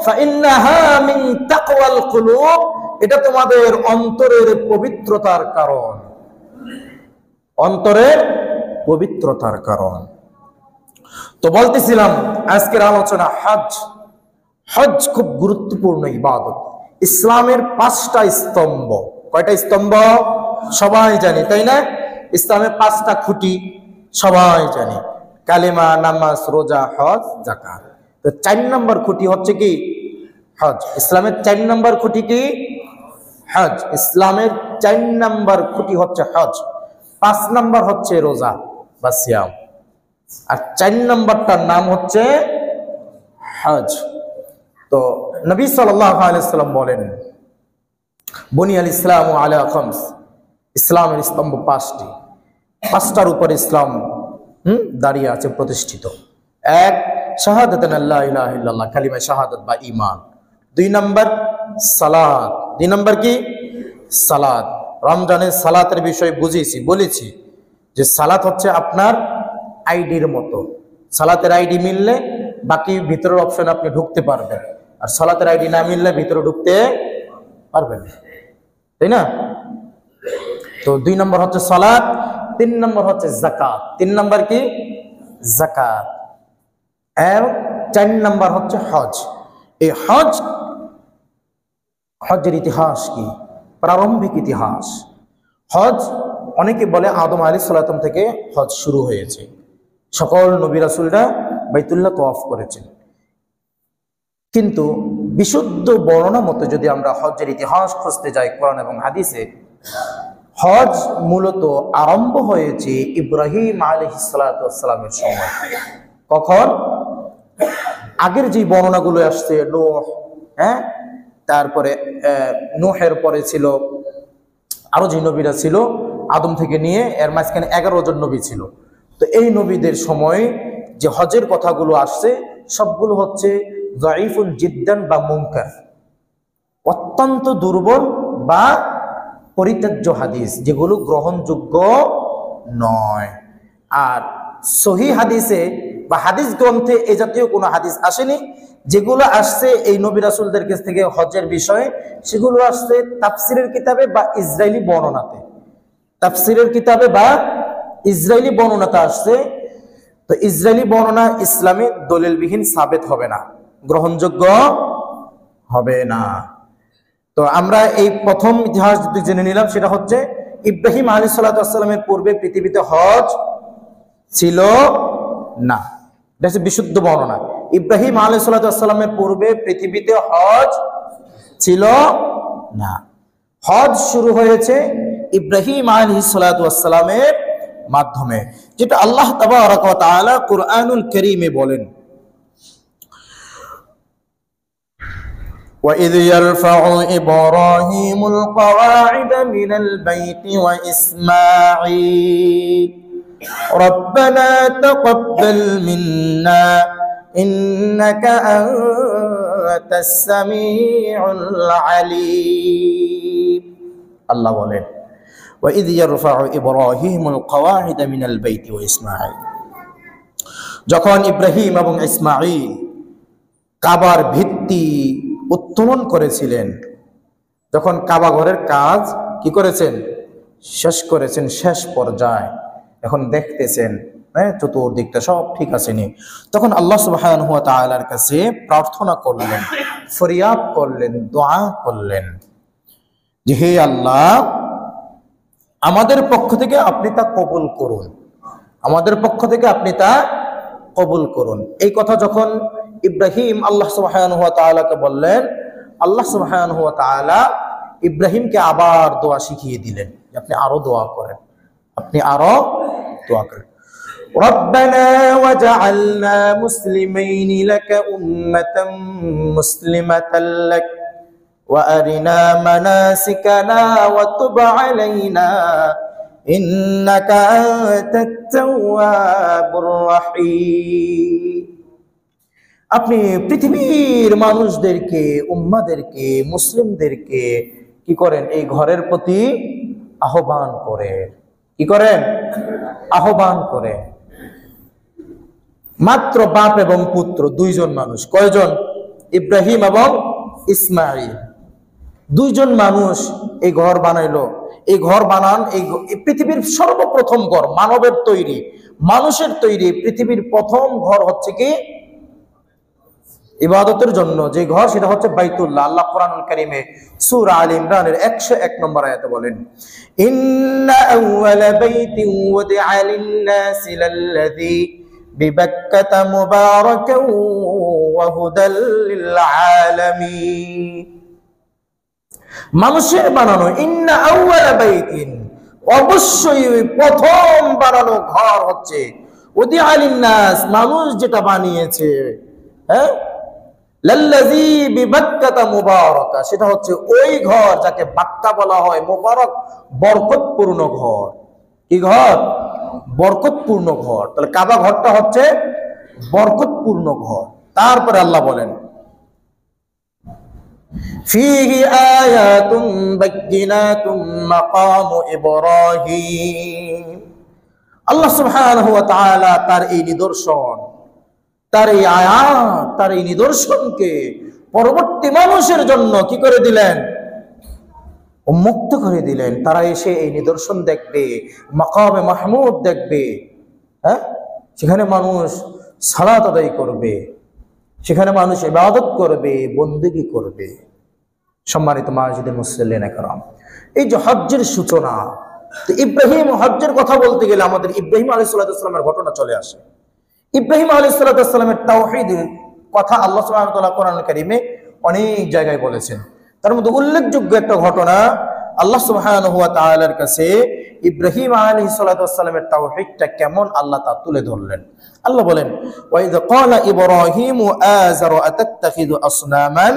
ফাইন্নাহা মিন তাকওয়াল কুলুব, এটা তোমাদের অন্তরের পবিত্রতার কারণ, অন্তরের পবিত্রতার কারণ। তো বলতেছিলাম আজকের আলোচনা হজ। হজ খুব গুরুত্বপূর্ণ ইবাদত, ইসলামের 5টা স্তম্ভ। কয়টা স্তম্ভ সবাই জানি, তাই না? ইসলামের 5টা খুঁটি সবাই জানি, কালেমা, নামাজ, রোজা, হজ, যাকাত। তো 4 নম্বর খুঁটি হচ্ছে কি হজ। ইসলামের 4 নম্বর খুঁটি কি হজ। ইসলামের 4 নম্বর খুঁটি হচ্ছে হজ, 5 নম্বর হচ্ছে রোজা বা সিয়াম, আর 4 নম্বরটার নাম হচ্ছে হজ। তো নবী সাল্লাল্লাহু আলাইহি ওয়াসাল্লাম বলেন বুনিয়াল ইসলামু আলা খামস, ইসলামের স্তম্ভ 5টি, 5টার উপর ইসলাম দাঁড়িয়ে আছে, প্রতিষ্ঠিত। 1 শাহাদাতুন আল্লা ইলাহা ইল্লাল্লাহ, কালিমা শাহাদাত বা ঈমান। 2 নম্বর সালাত। 2 নম্বর কি সালাত। রমজানের সালাতের বিষয়ে বলেছি যে সালাত হচ্ছে আপনার আইডির মতো, সালাতের আইডি মিললে বাকি ভিতরের অপশন আপনি ঢুকতে পারবেন, আর সালাতের আইডি না মিললে ভিতরে ঢুকতে পারবেন, তাই না? তো 2 নম্বর হচ্ছে সালাত, 3 নম্বর হচ্ছে যাকাত। 3 নম্বর কি যাকাত, আর 4 নম্বর হচ্ছে হজ। এই হজের ইতিহাস কি, প্রারম্ভিক ইতিহাস। হজ অনেকে বলে আদম আলাইহিস সালাম থেকে হজ শুরু হয়েছে, সকল নবী রাসূলরা বাইতুল্লাহ তওয়াফ করেছেন। কিন্তু বিশুদ্ধ বর্ণনা মতে যদি আমরা হজের ইতিহাস খুঁজতে যাই কোরআন এবং হাদিসে, হজ মূলত আরম্ভ হয়েছে ইব্রাহিম আলাইহিস সালামের সময়। কখন? আগের যে বর্ণনাগুলো আসছে, নূহ, তারপরে নূহের পরে ছিল আরো যে নবীরা ছিল, আদম থেকে নিয়ে এর মাঝখানে 11 জন নবী ছিল। তো এই নবীদের সময় যে হজের কথাগুলো আসছে সবগুলো হচ্ছে যায়িফুন জিদ্দান বা মুনকার, অত্যন্ত দুর্বল বা পরিত্যাজ্য হাদিস, যেগুলো গ্রহণযোগ্য নয়। আর সহি হাদিসে বা হাদিস গ্রন্থে এ জাতীয় কোনো হাদিস আসেনি। যেগুলো আসছে এই নবী রাসূলদের কাছ থেকে হজের বিষয়ে, সেগুলো আসছে তাফসিরের কিতাবে বা ইসরায়েলি বর্ণনাতে, তাফসিরের কিতাবে বা ইসরায়েলি বর্ণনাতে আসছে। তো ইসরায়েলি বর্ণনা ইসলামে দলিলবিহীন সাবেত হবে না, গ্রহণযোগ্য হবে না। তো আমরা এই প্রথম ইতিহাস যদি জেনে নিলাম, সেটা হচ্ছে ইব্রাহিম আলাইহিস সালামের পূর্বে পৃথিবীতে হজ ছিল না, এটা হচ্ছে বিশুদ্ধ বর্ণনা। ইব্রাহিম আলাইহিস সালামের পূর্বে পৃথিবীতে হজ ছিল না। হজ শুরু হয়েছে ইব্রাহিম আলাইহিস সালামের মাধ্যমে, যেটা আল্লাহ তাবারাক ওয়া তাআলা কুরআনুল কারীমে বলেন, وَإِذْ يَرْفَعُ إِبْرَاهِيمُ الْقَوَاعِدَ مِنَ الْبَيْتِ وَإِسْمَاعِيلُ رَبَّنَا تَقَبَّلْ مِنَّا إِنَّكَ أَنْتَ السَّمِيعُ الْعَلِيمُ। আল্লাহ বলেন, وَإِذْ يَرْفَعُ إِبْرَاهِيمُ الْقَوَاعِدَ مِنَ الْبَيْتِ وَإِسْمَاعِيلُ, যখন ইব্রাহিম এবং ইসমাঈল কাবার ভিত্তি উত্তোলন করেছিলেন, যখন কাবা ঘরের কাজ কি করেছেন, শেষ করেছেন, শেষ পর্যায়ে এখন দেখতেছেন চতুর্দিকটা সব ঠিক আছে নি, তখন আল্লাহ সুবহানাহু ওয়া তাআলার কাছে প্রার্থনা করলেন, ফরিয়াদ করলেন, দোয়া করলেন যে হে আল্লাহ, আমাদের পক্ষ থেকে আপনি তা কবুল করুন, আমাদের পক্ষ থেকে আপনি তা কবুল করুন। এই কথা যখন ইব্রাহিম আল্লাহ সুবহানাহু ওয়া তাআলাকে বললেন, আল্লাহ সুবহানাহু ওয়া তাআলা ইব্রাহিমকে আবার দোয়া শিখিয়ে দিলেন, আপনি আরো দোয়া করেন, আপনি আরো দোয়া করেন। রব্বানা ওয়াজআলনা মুসলিমাইনি লাকা উম্মাতাম মুসলিমাতাল লাক ওয়া আরিনা মানাসিকানা ওয়া তুব আলাইনা ইন্নাকা আনতাত তাওয়াবুর রহিম। আপনি পৃথিবীর মানুষদেরকে, উম্মাদেরকে, মুসলিমদেরকে কি করেন, এই ঘরের প্রতি আহ্বান করেন, কি করেন, আহ্বান করেন। মাত্র বাপ এবং পুত্র দুইজন মানুষ, কয়জন, ইব্রাহিম এবং ইসমাঈল, দুইজন মানুষ এই ঘর বানাইলো। এই ঘর বানান, এই পৃথিবীর সর্বপ্রথম ঘর, মানবের তৈরি, মানুষের তৈরি পৃথিবীর প্রথম ঘর হচ্ছে কি ইবাদতের জন্য যে ঘর, সেটা হচ্ছে বাইতুল্লাহ। আল্লাহ কোরআনুল কারীমে সূরা আলে ইমরানের 101 নম্বর আয়াতে বলেন, ইন্না আউওয়ালা বাইতিন ওয়াদিআ লিন-নাসি লাল্লাযী বিবাক্কাতা মুবারাকান ওয়া হুদাল লিল-আলামিন। মানুষের বানানো, ইন্না আউওয়ালা বাইতিন, অবশ্যই প্রথম বানানো ঘর হচ্ছে ওয়াদিআ লিন-নাস, মানুষ যেটা বানিয়েছে, হ্যাঁ, লাল্লাযী বিবাক্কাতা মুবারাকা, সেটা হচ্ছে ওই ঘর যাকে বাক্কা বলা হয়, মুবারক, বরকতপূর্ণ ঘর। কি ঘর? বরকতপূর্ণ ঘর। তাহলে কাবা ঘরটা হচ্ছে বরকতপূর্ণ ঘর। তারপরে আল্লাহ বলেন, ফীহি আয়াতুন বায়্যিনাতুম মাকামু ইব্রাহিম। আল্লাহ সুবহানাহু ওয়া তাআলা তার এই নিদর্শন, তার এই আয়াত, তার এই নিদর্শনকে পরবর্তী মানুষের জন্য কি করে দিলেন, উন্মুক্ত করে দিলেন। তারা এসে এই নিদর্শন দেখবে, মাকামে মাহমুদ দেখবে, হ্যাঁ, সেখানে মানুষ সালাত আদায় করবে, সেখানে মানুষ ইবাদত করবে, বন্দেগী করবে। সম্মানিত মাজিদে মুসল্লিন একরাম, এই যে হজ্জের সূচনা, তো ইব্রাহিম হজ্জের কথা বলতে গেলে আমাদের ইব্রাহিম আলাইহিস সালামের ঘটনা চলে আসে। ইব্রাহিম আলাইহিস সালামের তাওহীদের কথা আল্লাহ সুবহানাহু ওয়া তাআলা কোরআনুল কারীমে অনেক জায়গায় বলেছেন। তার মধ্যে উল্লেখযোগ্য একটা ঘটনা, আল্লাহ সুবহানাহু ওয়া তাআলার কাছে ইব্রাহিম আলাইহিস সালামের তাওহীদটা কেমন আল্লাহ তা তুলে ধরলেন। আল্লাহ বলেন, ওয়া ইয ক্বালা ইব্রাহিমু আযারু আতাত্তাখিযু আসনামান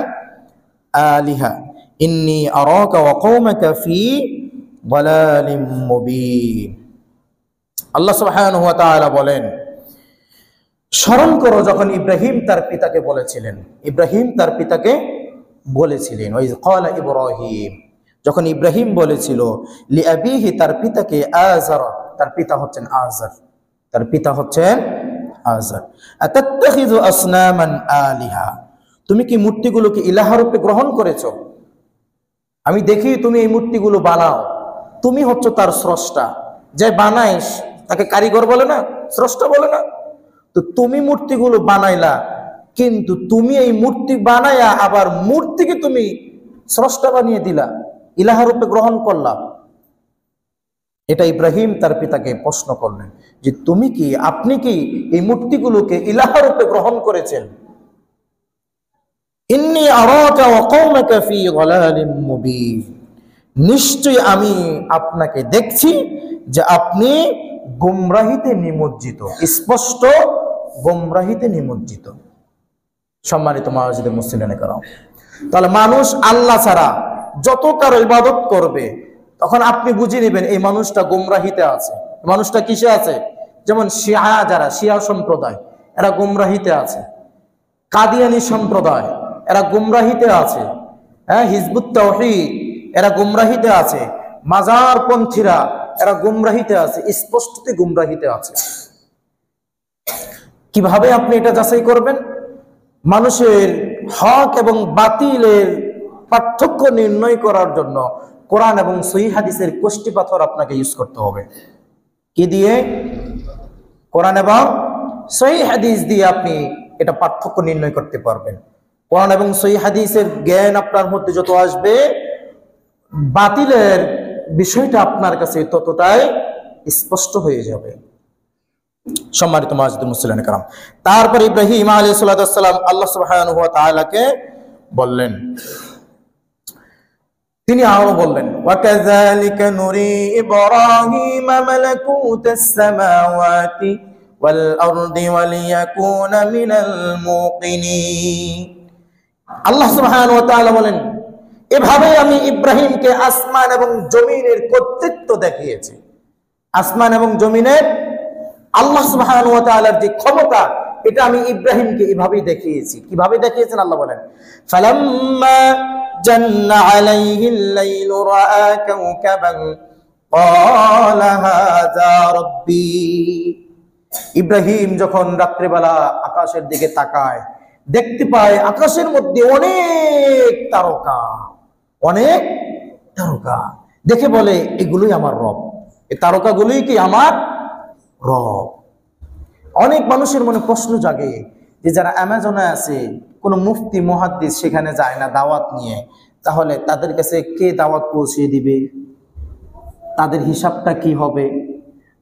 আলিহা ইন্নী আরাকা ওয়া কওমাকা ফী দালালিম মুবিন। আল্লাহ সুবহানাহু ওয়া তাআলা বলেন, স্মরণ করো যখন ইব্রাহিম তার পিতাকে বলেছিলেন, ইব্রাহিম তার পিতাকে বলেছিলেন, ওই ক্বালা ইব্রাহিম, যখন ইব্রাহিম বলেছিল লিআবিহি, তার পিতাকে, আযার, তার পিতা হচ্ছেন আযার, তার পিতা হচ্ছেন আযার, আতাত্তাখিযু আসনামান আলিহা, তুমি কি মূর্তিগুলোকে ইলাহা রূপে গ্রহণ করেছো? আমি দেখি তুমি এই মূর্তিগুলো বানাও, তুমি হচ্ছ তার স্রষ্টা। যে বানায় তাকে কারিগর বলে না, স্রষ্টা বলে না? তো তুমি মূর্তিগুলো বানাইলা, কিন্তু তুমি এই মূর্তি বানায়া আবার মূর্তিকে তুমি স্রষ্টা বানিয়ে দিলা, ইলাহা রূপে গ্রহণ করলা। এটা ইব্রাহিম তার পিতাকে প্রশ্ন করলেন যে তুমি কি, আপনি কি এই মূর্তিগুলোকে ইলাহা রূপে গ্রহণ করেছেন? ইন্নী আরাকা ওয়া কওমাকা ফী যালালিম মুবিন, নিশ্চয়ই আমি আপনাকে দেখছি যে আপনি গোমরাহিতে নিমজ্জিত, স্পষ্ট গোমরাহিতে নিমজ্জিত। সম্মানিত মাওলানা মুসলিমিনে কেরাম, তাহলে মানুষ আল্লাহ ছাড়া যত কারো ইবাদত করবে, তখন আপনি বুঝে নেবেন এই মানুষটা গোমরাহিতে আছে। মানুষটা কিসে আছে? যেমন শিয়া, যারা শিয়া সম্প্রদায়, এরা গোমরাহিতে আছে। কাদিয়ানী সম্প্রদায়, এরা গুমরাহিতে আছে। হ্যাঁ, হিজবুত তাওহীদ, এরা গুমরাহিতে আছে। মাজারপন্থীরা, এরা গুমরাহিতে আছে, স্পষ্টতে গুমরাহিতে আছে। কিভাবে আপনি এটা যাচাই করবেন? মানুষের হক এবং বাতিলের পার্থক্য নির্ণয় করার জন্য কোরআন এবং সহিহ হাদিসের কষ্টি পাথর আপনাকে ইউজ করতে হবে। কি দিয়ে? কোরআন এবং সহিহ হাদিস দিয়ে আপনি এটা পার্থক্য নির্ণয় করতে পারবেন। কোরআন এবং সহিহ হাদিসের জ্ঞান আপনার মধ্যে যত আসবে, বাতিলের বিষয়টা আপনার কাছে ততটাই স্পষ্ট হয়ে যাবে। সম্মানিত মুআজ্জিদ মুসলিমিন کرام, তারপর ইব্রাহিম আলাইহিস সালাম আল্লাহ সুবহানাহু ওয়া তাআলাকে বললেন, তিনি আরো বললেন, ওয়া কাযালিকা নুরি ইব্রাহিম মালাকুতাস সামাওয়াতি ওয়াল আরদি ওয়ালিয়াকুনা মিনাল মুকিনিন। আল্লাহ সুবহানাহু ওয়া তাআলা বলেন, এভাবে আমি ইব্রাহিমকে আসমান এবং জমিনের কর্তৃত্ব দেখিয়েছি। আসমান এবং জমিনের আল্লাহ সুবহানাহু ওয়া তাআলার যে ক্ষমতা, এটা আমি ইব্রাহিমকে এভাবেই দেখিয়েছি। কিভাবে দেখিয়েছেন আল্লাহ বলেন, ফালাম্মা জান্না আলাইহিল লাইলু রাআ কাওকাবান ক্বালা হাযা রাব্বি। ইব্রাহিম যখন রাত্রিবেলা আকাশের দিকে তাকায়, দেখতে পায় আকাশের মধ্যে অনেক তারকা, অনেক তারকা। দেখে বলে, এগুলোই আমার রব, এই তারকাগুলোই কি আমার রব। অনেক মানুষের মনে প্রশ্ন জাগে যে যারা অ্যামাজনে আছে, কোনো মুফতি মুহাদ্দিস সেখানে যায় না দাওয়াত নিয়ে, তাহলে তাদের কাছে কে দাওয়াত পৌঁছে দিবে? তাদের হিসাবটা কি হবে?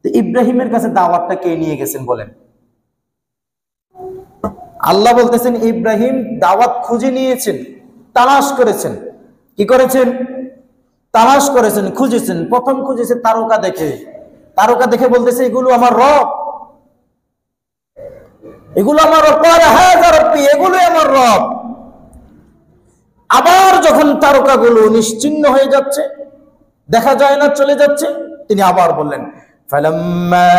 তো ইব্রাহিমের কাছে দাওয়াতটা কে নিয়ে গেছেন বলেন? আল্লাহ বলতেছেন, ইব্রাহিম দাওয়াত খুঁজে নিয়েছেন, তালাশ করেছেন। কি করেছেন? তালাশ করেছেন, খুঁজেছেন। প্রথম খুঁজেছে তারকা দেখে। তারকা দেখে বলতেছে, এগুলো আমার রব, এগুলো আমার রব, এগুলো আমার রব। আবার যখন তারকাগুলো নিশ্চিহ্ন হয়ে যাচ্ছে, দেখা যায় না, চলে যাচ্ছে, তিনি আবার বললেন, ফালাম্মা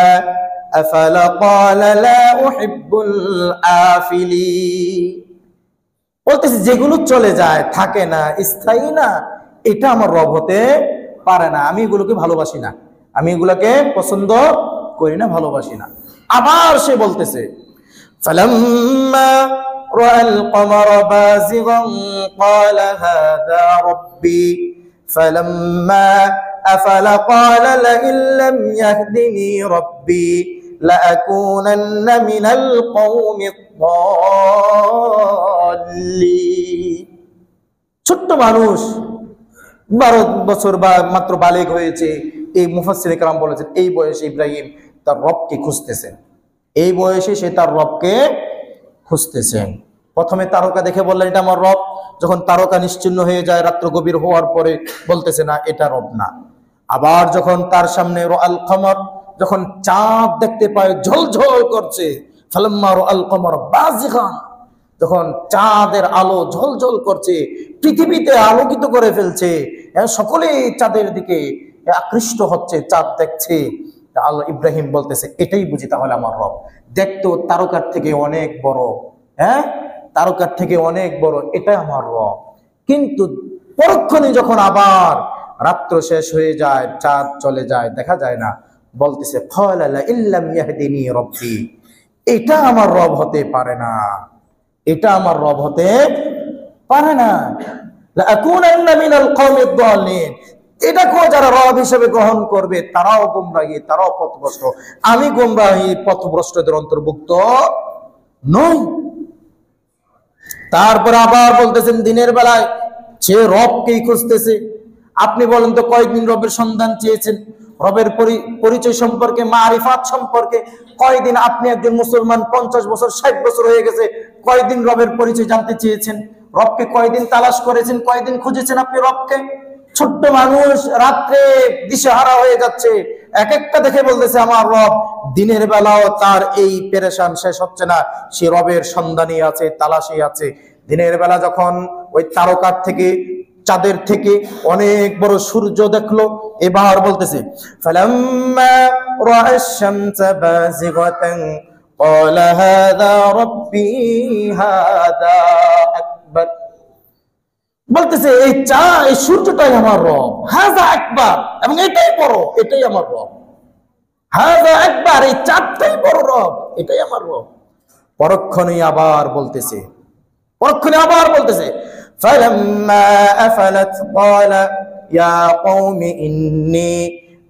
আফালা ক্বালা লা উহিব্বুল আফিলিন। বলতেছে, যেগুলো চলে যায়, থাকে না, স্থায়ী না, এটা আমার রব হতে পারে না। আমি এগুলোকে ভালোবাসি না, আমি এগুলোকে পছন্দ করি না, ভালোবাসি না। আবার সে বলতেছে, ফালাম্মা রাআল কমারা বাযিগান ক্বালা হাযা রাব্বি ফালাম্মা আফালা ক্বালা লাইন লাম ইয়াহদিনি রাব্বি লাআকুনান্না মিনাল কওমিদ দাল্লিন। ছোট্ট মানুষ, 12 বছর বা মাত্র বালেগ হয়েছে। এই মুফাসসিরে কেরাম বলেছেন, এই বয়সে ইব্রাহিম তার রবকে খুঁজতেছেন। এই বয়সে সে তার রবকে খুঁজতেছেন। প্রথমে তারকা দেখে বললেন, এটা আমার রব। যখন তারকা নিশ্চিহ্ন হয়ে যায়, রাত্র গভীর হওয়ার পরে বলতেছে, না, এটা রব না। আবার যখন তার সামনে রাআল কমর, যখন চাঁদ দেখতে পায় ঝলঝল করছে, ফালাম্মা রাআল কমর বাযিগান, যখন চাঁদের আলো ঝলঝল করছে, পৃথিবীতে আলোকিত করে ফেলছে, সকলেই চাঁদের দিকে আকৃষ্ট হচ্ছে, চাঁদ দেখছে। আল্লাহ ইব্রাহিম বলতেছে, এটাই বুঝি তাহলে আমার রব। দেখতো তারকার থেকে অনেক বড়, হ্যাঁ, তারকার থেকে অনেক বড়, এটা আমার রব। কিন্তু পরক্ষণে যখন আবার রাত্র শেষ হয়ে যায়, চাঁদ চলে যায়, দেখা যায় না, বলতেছে, ক্বালা লাইন লাম ইয়াহদিনি রাব্বি, এটা আমার রব হতে পারে না, এটা আমার রব হতে পারে না। লাআকুনান্না মিনাল কওমিদ দাল্লিন, এটাকে যারা রব হিসেবে গ্রহণ করবে, তারাও গোমরাহী, তারাও পথভ্রষ্ট। আমি গোমরাহী পথভ্রষ্টদের অন্তর্ভুক্ত নই। তারপর আবার বলতেছেন, দিনের বেলায় সে রবকেই খুঁজতেছে। আপনি বলেন তো, কয়দিন রবের সন্ধান চেয়েছেন? রবের পরিচয় সম্পর্কে, মারিফাত সম্পর্কে কয়দিন? আপনি একজন মুসলমান, 50 বছর 60 বছর হয়ে গেছে, কয়দিন রবের পরিচয় জানতে চেয়েছেন? রবকে কয়দিন তালাশ করেছেন, কয়দিন খুঁজেছেন আপনি রবকে? ছোট্ট মানুষ রাত্রে দিশেহারা হয়ে যাচ্ছে, এক একটা দেখে বলতেছে আমার রব। দিনের বেলাও তার এই পেরেশান শেষ হচ্ছে না, সে রবের সন্ধানী আছে, তালাশে আছে। দিনের বেলা যখন ওই তারকার থেকে, চাঁদের থেকে অনেক বড় সূর্য দেখলো, এবার বলতেছে ফালাম্মা রাআশ শামসা বাযিগাতান ক্বালা হাযা রাব্বি হাযা আকবার। বলতেছে এই এই সূর্যটাই আমার রব, হাযা আকবার, এবং এটাই বড়, এটাই আমার রব। হাযা আকবার, এই চাঁদটাই বড় রব, এটাই আমার রব। পরক্ষণে আবার বলতেছে, فلما أفلت قال يا قوم إني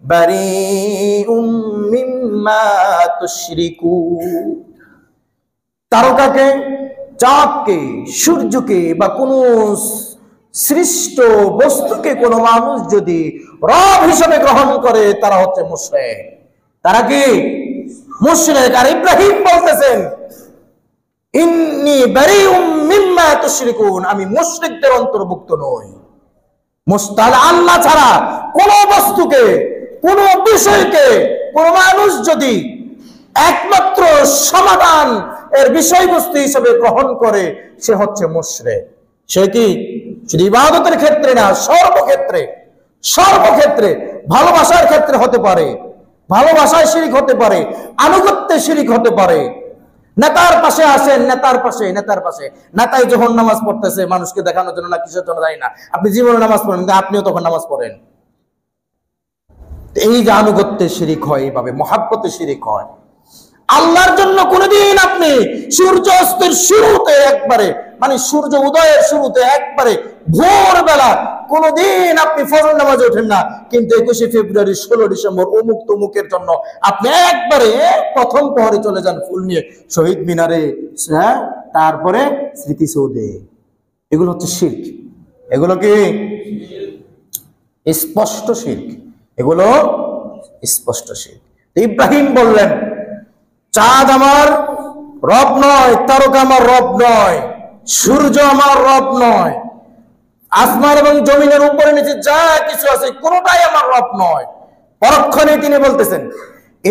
بريء مما تشركون। তারকাকে, চাঁদকে, সূর্যকে বা কোন সৃষ্ট বস্তুকে কোন মানুষ যদি রব হিসেবে গ্রহণ করে তারা হচ্ছে মুশরিক। তারা কি? মুশরিক। আর ইব্রাহিম বলতেছেন ইন্নী বারিউম মিম্মা তুশরিকুন, আমি মুশরিকদের অন্তর্ভুক্ত নই। মুস্তাল আল্লাহ ছাড়া কোন বস্তুকে, কোন বিষয়কে কোন মানুষ যদি একমাত্র সমাধান এর বিষয়বস্তু হিসেবে গ্রহণ করে সে হচ্ছে মুশরিক। সে কি শুধু ইবাদতের ক্ষেত্রে না, সর্বক্ষেত্রে, সর্বক্ষেত্রে, ভালোবাসার ক্ষেত্রে হতে পারে, ভালোবাসায় শিরিক হতে পারে, আনুগত্যে শিরিক হতে পারে। নেতার পাশে আসেন, নেতার পাশে, নেতাই যখন নামাজ পড়তেছে মানুষকে দেখানোর জন্য না কিসের জন্য জানি না, আপনি জীবনে নামাজ পড়েন, কিন্তু আপনিও তখন নামাজ পড়েন। এই যে আনুগত্যে শিরিক হয়, এইভাবে মহাব্বতে শিরিক হয়। আল্লাহর জন্য কোনদিন আপনি সূর্য অস্তের শুরুতে একবারে, মানে সূর্য উদয়ের শুরুতে একবারে ভোরবেলা কোনদিন আপনি ফজর নামাজে ওঠেন না, কিন্তু 21শে ফেব্রুয়ারি, 16 ডিসেম্বর অমুক তমুকের জন্য আপনি একবারে প্রথম প্রহরে চলে যান ফুল নিয়ে শহীদ মিনারে, হ্যাঁ, তারপরে স্মৃতিসৌধে। এগুলো হচ্ছে শিরক। এগুলো কি স্পষ্ট শিরক, এগুলো স্পষ্ট শিরক। ইব্রাহিম বললেন চাঁদ আমার রব নয়, তারকা আমার রব নয়, সূর্য আমার রব নয়, আসমান এবং জমিনের উপরে নিচে যা কিছু আছে কোনটাই আমার রব নয়। পরক্ষণে তিনি বলতেছেন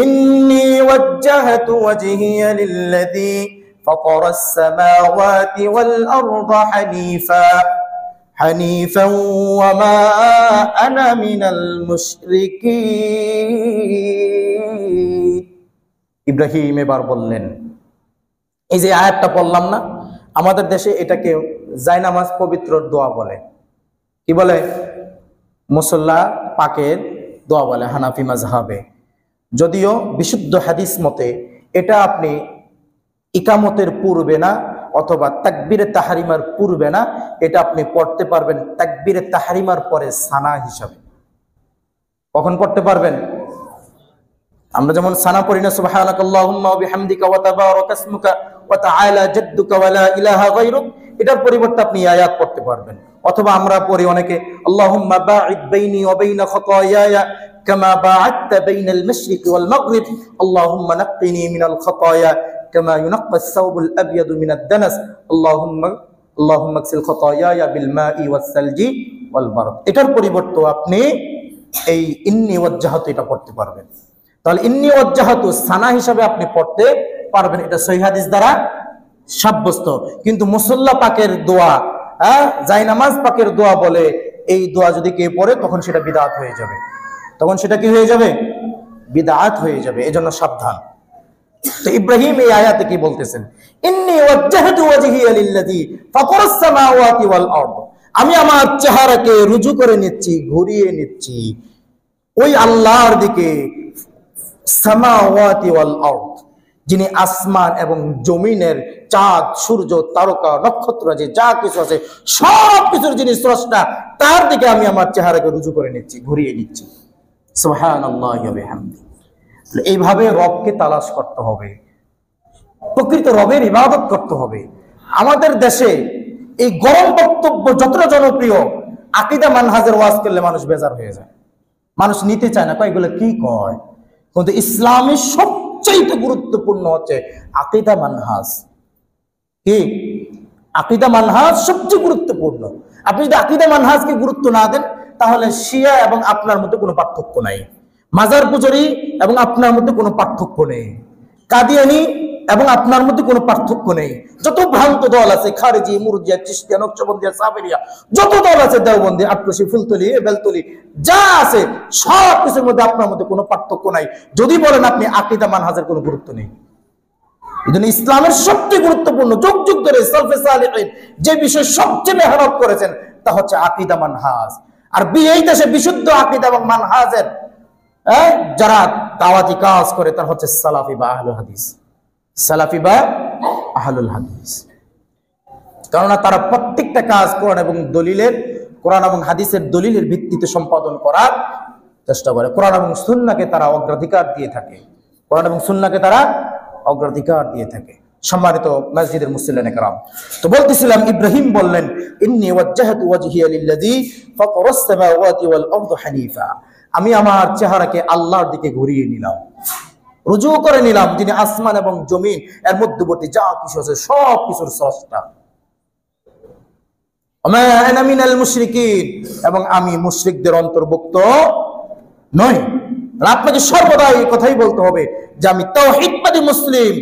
ইন্নী ওয়াজ্জাহতু ওয়াজহিয়া লিল্লাযী ফাতারাস সামাওয়াতি ওয়াল আরদা হানিফান ওয়া মা আনা মিনাল মুশরিকিন। ইব্রাহিম এবার বললেন, এই যে আয়াতটা পড়লাম না, আমাদের দেশে এটাকে জায়নামাজ পবিত্র দোয়া বলে। কি বলে? মুসল্লা পাকের দোয়া বলে হানাফি মাযহাবে। যদিও বিশুদ্ধ হাদিস মতে এটা আপনি ইকামতের পূর্বে না, অথবা তাকবীরে তাহরিমার পূর্বে না, এটা আপনি পড়তে পারবেন তাকবীরে তাহরিমার পরে সানা হিসাবে। কখন পড়তে পারবেন? আমরা যেমন সানা পড়ি না, সুবহানাকাল্লাহুম্মা ওয়া বিহামদিকা ওয়া তাবারাকা ইসমুকা ওয়া তাআলা জাদ্দুকা ওয়া লা ইলাহা গায়রুক, এটার পরিবর্তে আপনি আয়াত পড়তে পারবেন। অথবা আমরা পড়ি অনেকে আল্লাহুম্মা বাঈদ বাইনি ওয়া বাইনা খাতায়ায়া কামা বাআদতা বাইনাল মাশরিকি ওয়াল মাগরিব আল্লাহুম্মা নাক্কিনি মিনাল খাতায়া কামা ইউনাক্কাস সাওবুল আবয়াদু মিনাদ দানাস আল্লাহুম্মা ইগসিল খাতায়ায়া বিল মাই ওয়াস সালজি ওয়াল বারদ। এটার পরিবর্তে আপনি এই ইন্নী ওয়াজ্জাহাতু এটা পড়তে পারবেন। তাহলে ইন্নী ওয়াজ্জাহাতু সানা হিসাবে আপনি পড়তে পারবেন, এটা সহিহ হাদিস দ্বারা সাব্যস্ত। কিন্তু মুসল্লা পাকের দোয়া, জায়নামাজ পাকের দোয়া বলে, এই দোয়া যদি কেউ পড়ে তখন সেটা বিদআত হয়ে যাবে, তখন সেটা কি হয়ে যাবে? বিদআত হয়ে যাবে। এজন্য সাবধান। তো ইব্রাহিম এই আয়াতে কি বলতেছেন? ইন্নী ওয়াজ্জাহতু ওয়াজহিয়া লিল্লাযী ফাতারাস সামাওয়াতি ওয়াল আরদ, আমি আমার চেহারাকে রুজু করে নিচ্ছি, ঘুরিয়ে নিচ্ছি ওই আল্লাহর দিকে, সামাওয়াতি ওয়াল আরদ, যিনি আসমান এবং জমিনের চাঁদ, সূর্য, তারকা, নক্ষত্র, যে যা কিছু আছে সব কিছুর যিনি স্রষ্টা, তার দিকে আমি আমার চেহারাকে রুজু করে নিচ্ছি, ঘুরিয়ে নিচ্ছি। সুবহানাল্লাহি ওয়া বিহামদিহি। এইভাবে রবকে তালাশ করতে হবে, প্রকৃত রবের ইবাদত করতে হবে। আমাদের দেশে এই গরম বক্তব্য যতটা জনপ্রিয়, আকীদা মানহাজের ওয়াজ করলে মানুষ বেজার হয়ে যায়, মানুষ নিতে চায় না, কয় এগুলো কি কয়। কিন্তু ইসলামের সবচেয়ে গুরুত্বপূর্ণ হচ্ছে আকীদা মানহাজ। কি আকীদা মানহাজ সবচেয়ে গুরুত্বপূর্ণ। আপনি যদি আকীদা মানহাজকে গুরুত্ব না দেন, তাহলে শিয়া এবং আপনার মধ্যে কোনো পার্থক্য নাই, মাজার পূজারী এবং আপনার মধ্যে কোনো পার্থক্য নেই, কাদিয়ানি এবং আপনার মধ্যে কোনো পার্থক্য নেই। যত ভ্রান্ত দল আছে, খারেজি, মুরজিয়া, চিশতিয়া, নকশবন্দিয়া, সাবেরিয়া, যত দল আছে, দেওবন্দি, আটরশি, ফুলতলি, বেলতলি, যা আছে সব কিছুর মধ্যে আপনার মধ্যে কোনো পার্থক্য নাই, যদি বলেন আপনি আকীদা মানহাজের কোনো গুরুত্ব নেই। এজন্য ইসলামের সবচেয়ে গুরুত্বপূর্ণ, যুগ যুগ ধরে সালফে সালেহিন যে বিষয় সবচেয়ে মেহনত করেছেন তা হচ্ছে আকীদা মানহাজ। আর এই দেশে বিশুদ্ধ আকীদা এবং মানহাজের যারা দাওয়াতি কাজ করে তারা হচ্ছে সালাফি বা আহলুল হাদিস, সালাফি বা আহলুল হাদিস। কেননা তারা প্রত্যেকটা কাজ কোরআন এবং হাদিসের দলিলের ভিত্তিতে সম্পাদন করার চেষ্টা করে। কোরআন এবং সুন্নাহকে তারা অগ্রাধিকার দিয়ে থাকে, কোরআন এবং সুন্নাহকে তারা অগ্রাধিকার দিয়ে থাকে। সম্মানিত মসজিদের মুসল্লিয়ানে কেরাম, তো বলতেছিলাম, ইব্রাহিম বললেন, ইন্নী ওয়াজ্জাহতু ওয়াজহিয়া লিল্লাযী ফাতারাস সামাওয়াতি ওয়াল আরদ হানিফা, আমি আমার চেহারাকে আল্লাহর দিকে ঘুরিয়ে নিলাম, রুজু করে নিলাম, যিনি আসমান এবং জমিন এর মধ্যবর্তী যা কিছু আছে সব কিছুর স্রষ্টা। ওয়া মা আনা মিনাল মুশরিকিন, এবং আমি মুশরিকদের অন্তর্ভুক্ত নই। আপনাকে সর্বদা এই কথাই বলতে হবে যে আমি তাওহীদবাদী মুসলিম,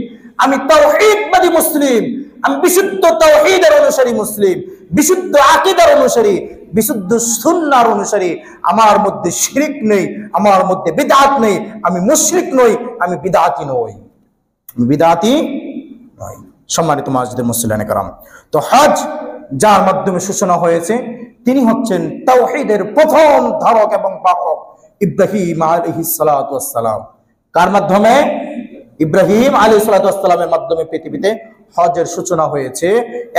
আমি তাওহীদবাদী মুসলিম, আমি বিশুদ্ধ তাওহীদের অনুসারী মুসলিম, বিশুদ্ধ আকীদার অনুসারী, বিশুদ্ধ সুন্নাহর অনুসারী। আমার মধ্যে শিরক নেই, আমার মধ্যে বিদআত নেই, আমি মুশরিক নই, আমি বিদআতি নই, আমি বিদআতি নই। সম্মানিত মুসলিম মুসল্লিয়ানে কেরাম, তো হজ যার মাধ্যমে সূচনা হয়েছে তিনি হচ্ছেন তাওহীদের প্রথম ধারক এবং বাহক ইব্রাহিম আলাইহিস সালাতু ওয়াস সালাম। কার মাধ্যমে? ইব্রাহিম আলাইহিস সালাতু ওয়াস সালামের মাধ্যমে পৃথিবীতে হজের সূচনা হয়েছে।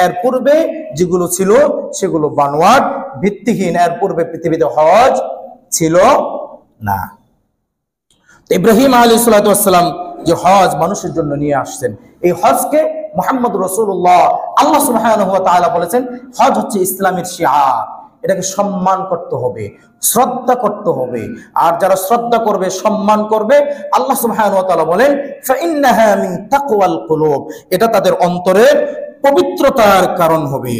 এর পূর্বে যেগুলো ছিল সেগুলো বানোয়াট, ভিত্তিহীন। এর পূর্বে পৃথিবীতে হজ ছিল না। ইব্রাহিম আলাইহিস সালাতু ওয়াস সালাম যে হজ মানুষের জন্য নিয়ে আসছেন, এই হজকে মুহাম্মদ রাসূলুল্লাহ, আল্লাহ সুবহানাহু ওয়া তাআলা বলেছেন হজ হচ্ছে ইসলামের শিআর, এটাকে সম্মান করতে হবে, শ্রদ্ধা করতে হবে। আর যারা শ্রদ্ধা করবে, সম্মান করবে, আল্লাহ সুবহানাহু ওয়া তাআলা বলেন ফাইন্নাহা মিন তাকওয়াল কুলুব, এটা তাদের অন্তরের পবিত্রতার কারণ হবে।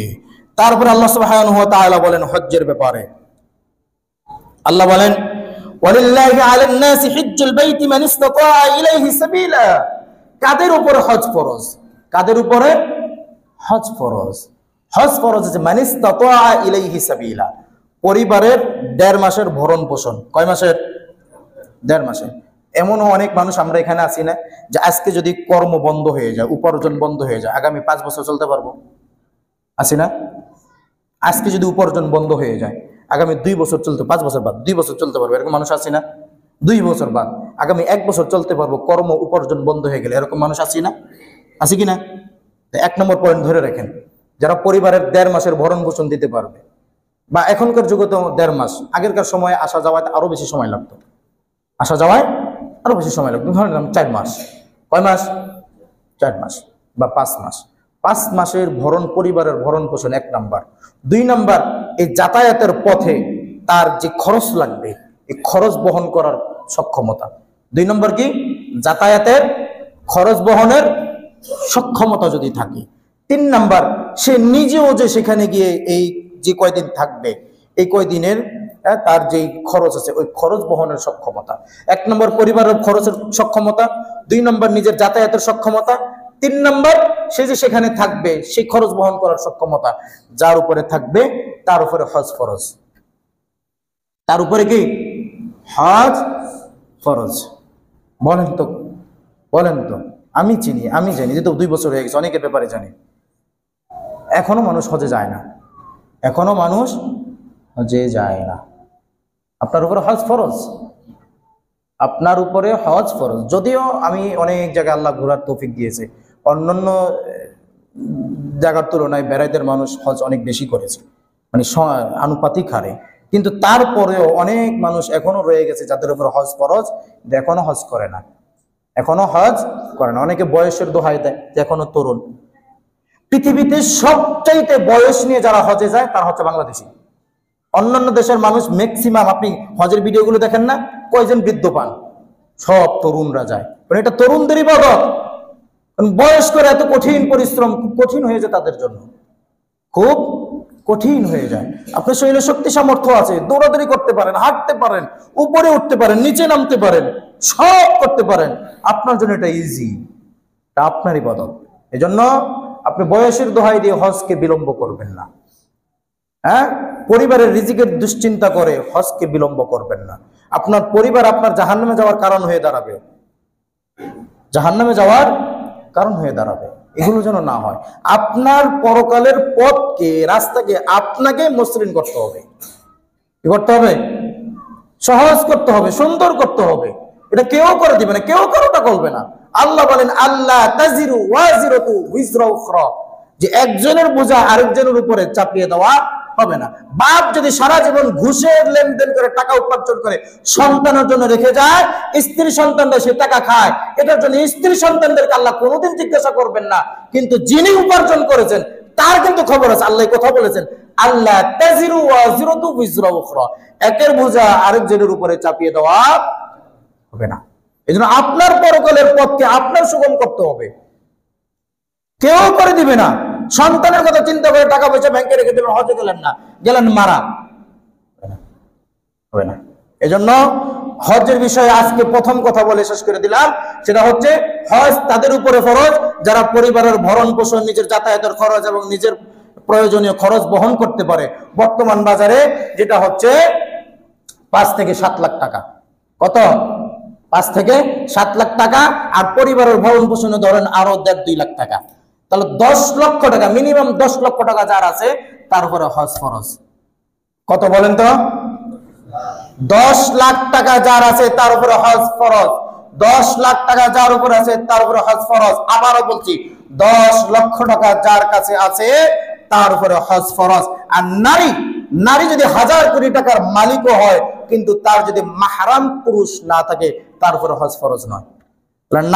তারপরে আল্লাহ সুবহানাহু ওয়া তাআলা বলেন হজ্জের ব্যাপারে, আল্লাহ বলেন ওয়ালিল্লাহি আলান নাসি হিজ্জুল বাইতি মান ইসতাতা ইলাইহি সাবিলা, কাদের উপরে হজ ফরজ? কাদের উপরে হজ ফরজ? হজ ফরজ আছে মান ইসতাতা ইলাইহি সাবিলা, পরিবারের 1.5 মাসের ভরণ পোষণ। কয় মাসের? 1.5 মাসের। এমনও অনেক মানুষ আমরা এখানে আছি না যে আজকে যদি কর্ম বন্ধ হয়ে যায়, উপার্জন বন্ধ হয়ে যায়, আগামী 5 বছর চলতে পারবো? আছি না? আজকে যদি উপার্জন বন্ধ হয়ে যায়, আগামী 2 বছর চলতে, 5 বছর বাদ 2 বছর চলতে পারবো, এরকম মানুষ আছি না? 2 বছর বাদ আগামী 1 বছর চলতে পারবো, কর্ম উপার্জন বন্ধ হয়ে গেলে, এরকম মানুষ আছি না? আছি কিনা? 1 নম্বর পয়েন্ট ধরে রাখেন, যারা পরিবারের 1.5 মাসের ভরণ পোষণ দিতে পারবে, বা এখনকার যুগে তো 1.5 মাস, আগেরকার সময় আসা যাওয়ায় আরো বেশি সময় লাগতো, আসা যাওয়ায় আরো বেশি সময় লাগতো, ধরে নিলাম 4 মাস। কয় মাস? 4 মাস বা 5 মাস। 5 মাসের ভরণ, পরিবারের ভরণ পোষণ 1 নাম্বার। 2 নাম্বার, এই যাতায়াতের পথে তার যে খরচ লাগবে, এই খরচ বহন করার সক্ষমতা। 2 নম্বর কি? যাতায়াতের খরচ বহনের সক্ষমতা যদি থাকে। 3 নাম্বার, সে নিজেও যে সেখানে গিয়ে এই যে কয়দিন থাকবে, এই কয়দিনের তার যে খরচ আছে ওই খরচ বহনের সক্ষমতা। 1 নম্বর পরিবারের খরচের সক্ষমতা, 2 নম্বর নিজের যাতায়াতের সক্ষমতা, 3 নম্বর সে যে সেখানে থাকবে সেই খরচ বহন করার সক্ষমতা। যার উপরে থাকবে তার উপরে হজ ফরজ। তার উপরে কি? হজ ফরজ। বলেন তো, বলেন তো। আমি চিনি, আমি জানি, যেহেতু 2 বছর হয়ে গেছে, অনেকের ব্যাপারে জানি, এখনো মানুষ হজে যায় না, এখনো মানুষ হজে যায় না। আপনার উপরে হজ ফরজ, আপনার উপরে হজ ফরজ। যদিও আমি অনেক জায়গায় আল্লাহ ঘোরার তৌফিক দিয়েছে, অন্যান্য জায়গার তুলনায় বেড়াইদের মানুষ হজ অনেক বেশি করেছে, মানে আনুপাতিক হারে, কিন্তু তারপরেও অনেক মানুষ এখনো রয়ে গেছে যাদের উপর হজ ফরজ, এখনো হজ করে না, এখনো হজ করে না। অনেকে বয়সের দোহাই দেয় যে এখনো তরুণ। পৃথিবীতে সবচাইতে বয়স নিয়ে যারা হজে যায় তারা হচ্ছে বাংলাদেশি। অন্যান্য দেশের মানুষ ম্যাক্সিমাম, আপনি হজের ভিডিওগুলো দেখেন না, কয়জন বৃদ্ধ পান? সব তরুণরা যায়। এটা তরুণদের ইবাদত। বয়স করে এত কঠিন পরিশ্রম, খুব কঠিন হয়ে যায় তাদের জন্য। খুব কঠিন হয়ে যায়। আপনার শরীরে শক্তি সামর্থ্য আছে, দৌড়াদৌড়ি করতে পারেন, হাঁটতে পারেন, উপরে উঠতে পারেন, নিচে নামতে পারেন, সব করতে পারেন, আপনার জন্য এটা ইজি, এটা আপনারই বদল। এজন্য আপনি বয়সের দোহাই দিয়ে হজকে বিলম্ব করবেন না। হ্যাঁ, পরিবারের রিজিকের দুশ্চিন্তা করে হজকে বিলম্ব করবেন না। আপনার পরিবার আপনার জাহান্নামে যাওয়ার কারণ হয়ে দাঁড়াবে, জাহান্নামে যাওয়ার কারণ হয়ে দাঁড়াবে। এগুলো যেন না হয়। আপনার পরকালের পথকে, রাস্তাকে আপনাকে মসৃণ করতে হবে। কি করতে হবে? সহজ করতে হবে, সুন্দর করতে হবে। এটা কেউ করে দিবে না, কেউ কারোটা করবে না। আল্লাহ বলেন, আল্লাহ তাজিরু ওয়াজিরাতু উযরা উখরা, যে একজনের বোঝা আরেকজনের উপরে চাপিয়ে দেওয়া হবে না। বাপ যদি সারা জীবন ঘুষের লেনদেন করে টাকা উপার্জন করে সন্তানের জন্য রেখে যায়, স্ত্রী সন্তানরা সে টাকা খায়, এটার জন্য স্ত্রী সন্তানদেরকে আল্লাহ কোনোদিন জিজ্ঞাসা করবেন না। কিন্তু যিনি উপার্জন করেছেন তার কিন্তু খবর আছে। আল্লাহ কথা বলেছেন, আল্লাহ তাজিরু ওয়াজিরাতু উযরা উখরা, একের বোঝা আরেকজনের উপরে চাপিয়ে দেওয়া হবে না। এজন্য আপনার পরকালের পথকে আপনার সুগম করতে হবে, কেউ করে দিবে না। সন্তানের কথা চিন্তা করে টাকা পয়সা ব্যাংকে রেখে দেবেন, হজে গেলেন না, গেলেন মারা, হবে না। এজন্য হজের বিষয়ে আজকে প্রথম কথা বলে শেষ করে দিলাম, সেটা হচ্ছে হজ তাদের উপরে ফরজ যারা পরিবারের ভরণ পোষণ, নিজের যাতায়াতের খরচ এবং নিজের প্রয়োজনীয় খরচ বহন করতে পারে। বর্তমান বাজারে যেটা হচ্ছে 5 থেকে 7 লাখ টাকা। কত? 5 থেকে 7 লাখ টাকা। আর পরিবারের ভরণ পোষণে ধরেন আরো 1.5-2 লাখ টাকা। তাহলে 10 লক্ষ টাকা, মিনিমাম 10 লক্ষ টাকা যার আছে তার উপরে হজ ফরজ। কত বলেন তো? 10 লাখ টাকা যার আছে তার উপরে হজ ফরজ। 10 লাখ টাকা যার উপরে আছে তার উপরে হজ ফরজ। আবারও বলছি, 10 লক্ষ টাকা যার কাছে আছে তার উপরে হজ ফরজ। আর নারী যদি 1000 কোটি টাকার মালিকও হয়, কিন্তু তার যদি মাহরাম পুরুষ না থাকে তার উপরে হজ ফরজ নয়।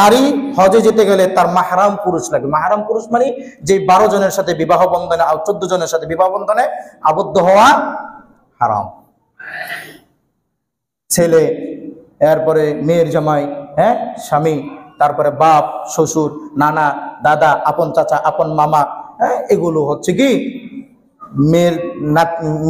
নারী হজে যেতে গেলে তার মাহরাম পুরুষ লাগে। মাহরাম পুরুষ মানে যে 12 জনের সাথে বিবাহ বন্ধনে, 14 জনের সাথে বিবাহ বন্ধনে আবদ্ধ হওয়া হারাম। ছেলে, এরপরে মেয়ের জামাই, হ্যাঁ, স্বামী, তারপরে বাপ, শ্বশুর, নানা, দাদা, আপন চাচা, আপন মামা, হ্যাঁ, এগুলো হচ্ছে কি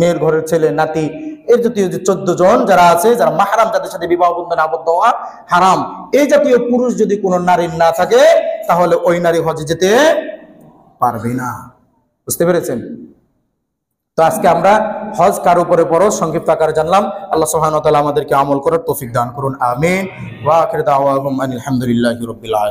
মেয়ের ঘরের ছেলে, নাতি, এর জাতীয় যে 14 জন যারা আছে, যারা মাহরাম, যাদের সাথে বিবাহ বন্ধনে আবদ্ধ হওয়া হারাম, এই জাতীয় পুরুষ যদি কোনো নারীর না থাকে তাহলে ওই নারী হজে যেতে পারবে না। বুঝতে পেরেছেন? তো আজকে আমরা হজ কার উপরে ফরজ সংক্ষিপ্ত আকারে জানলাম। আল্লাহ সুবহানাহু ওয়া তাআলা আমাদেরকে আমল করার তৌফিক দান করুন। আমিন। ওয়া আখিরু দাওয়াহুম আলহামদুলিল্লাহি রাব্বিল আলামিন।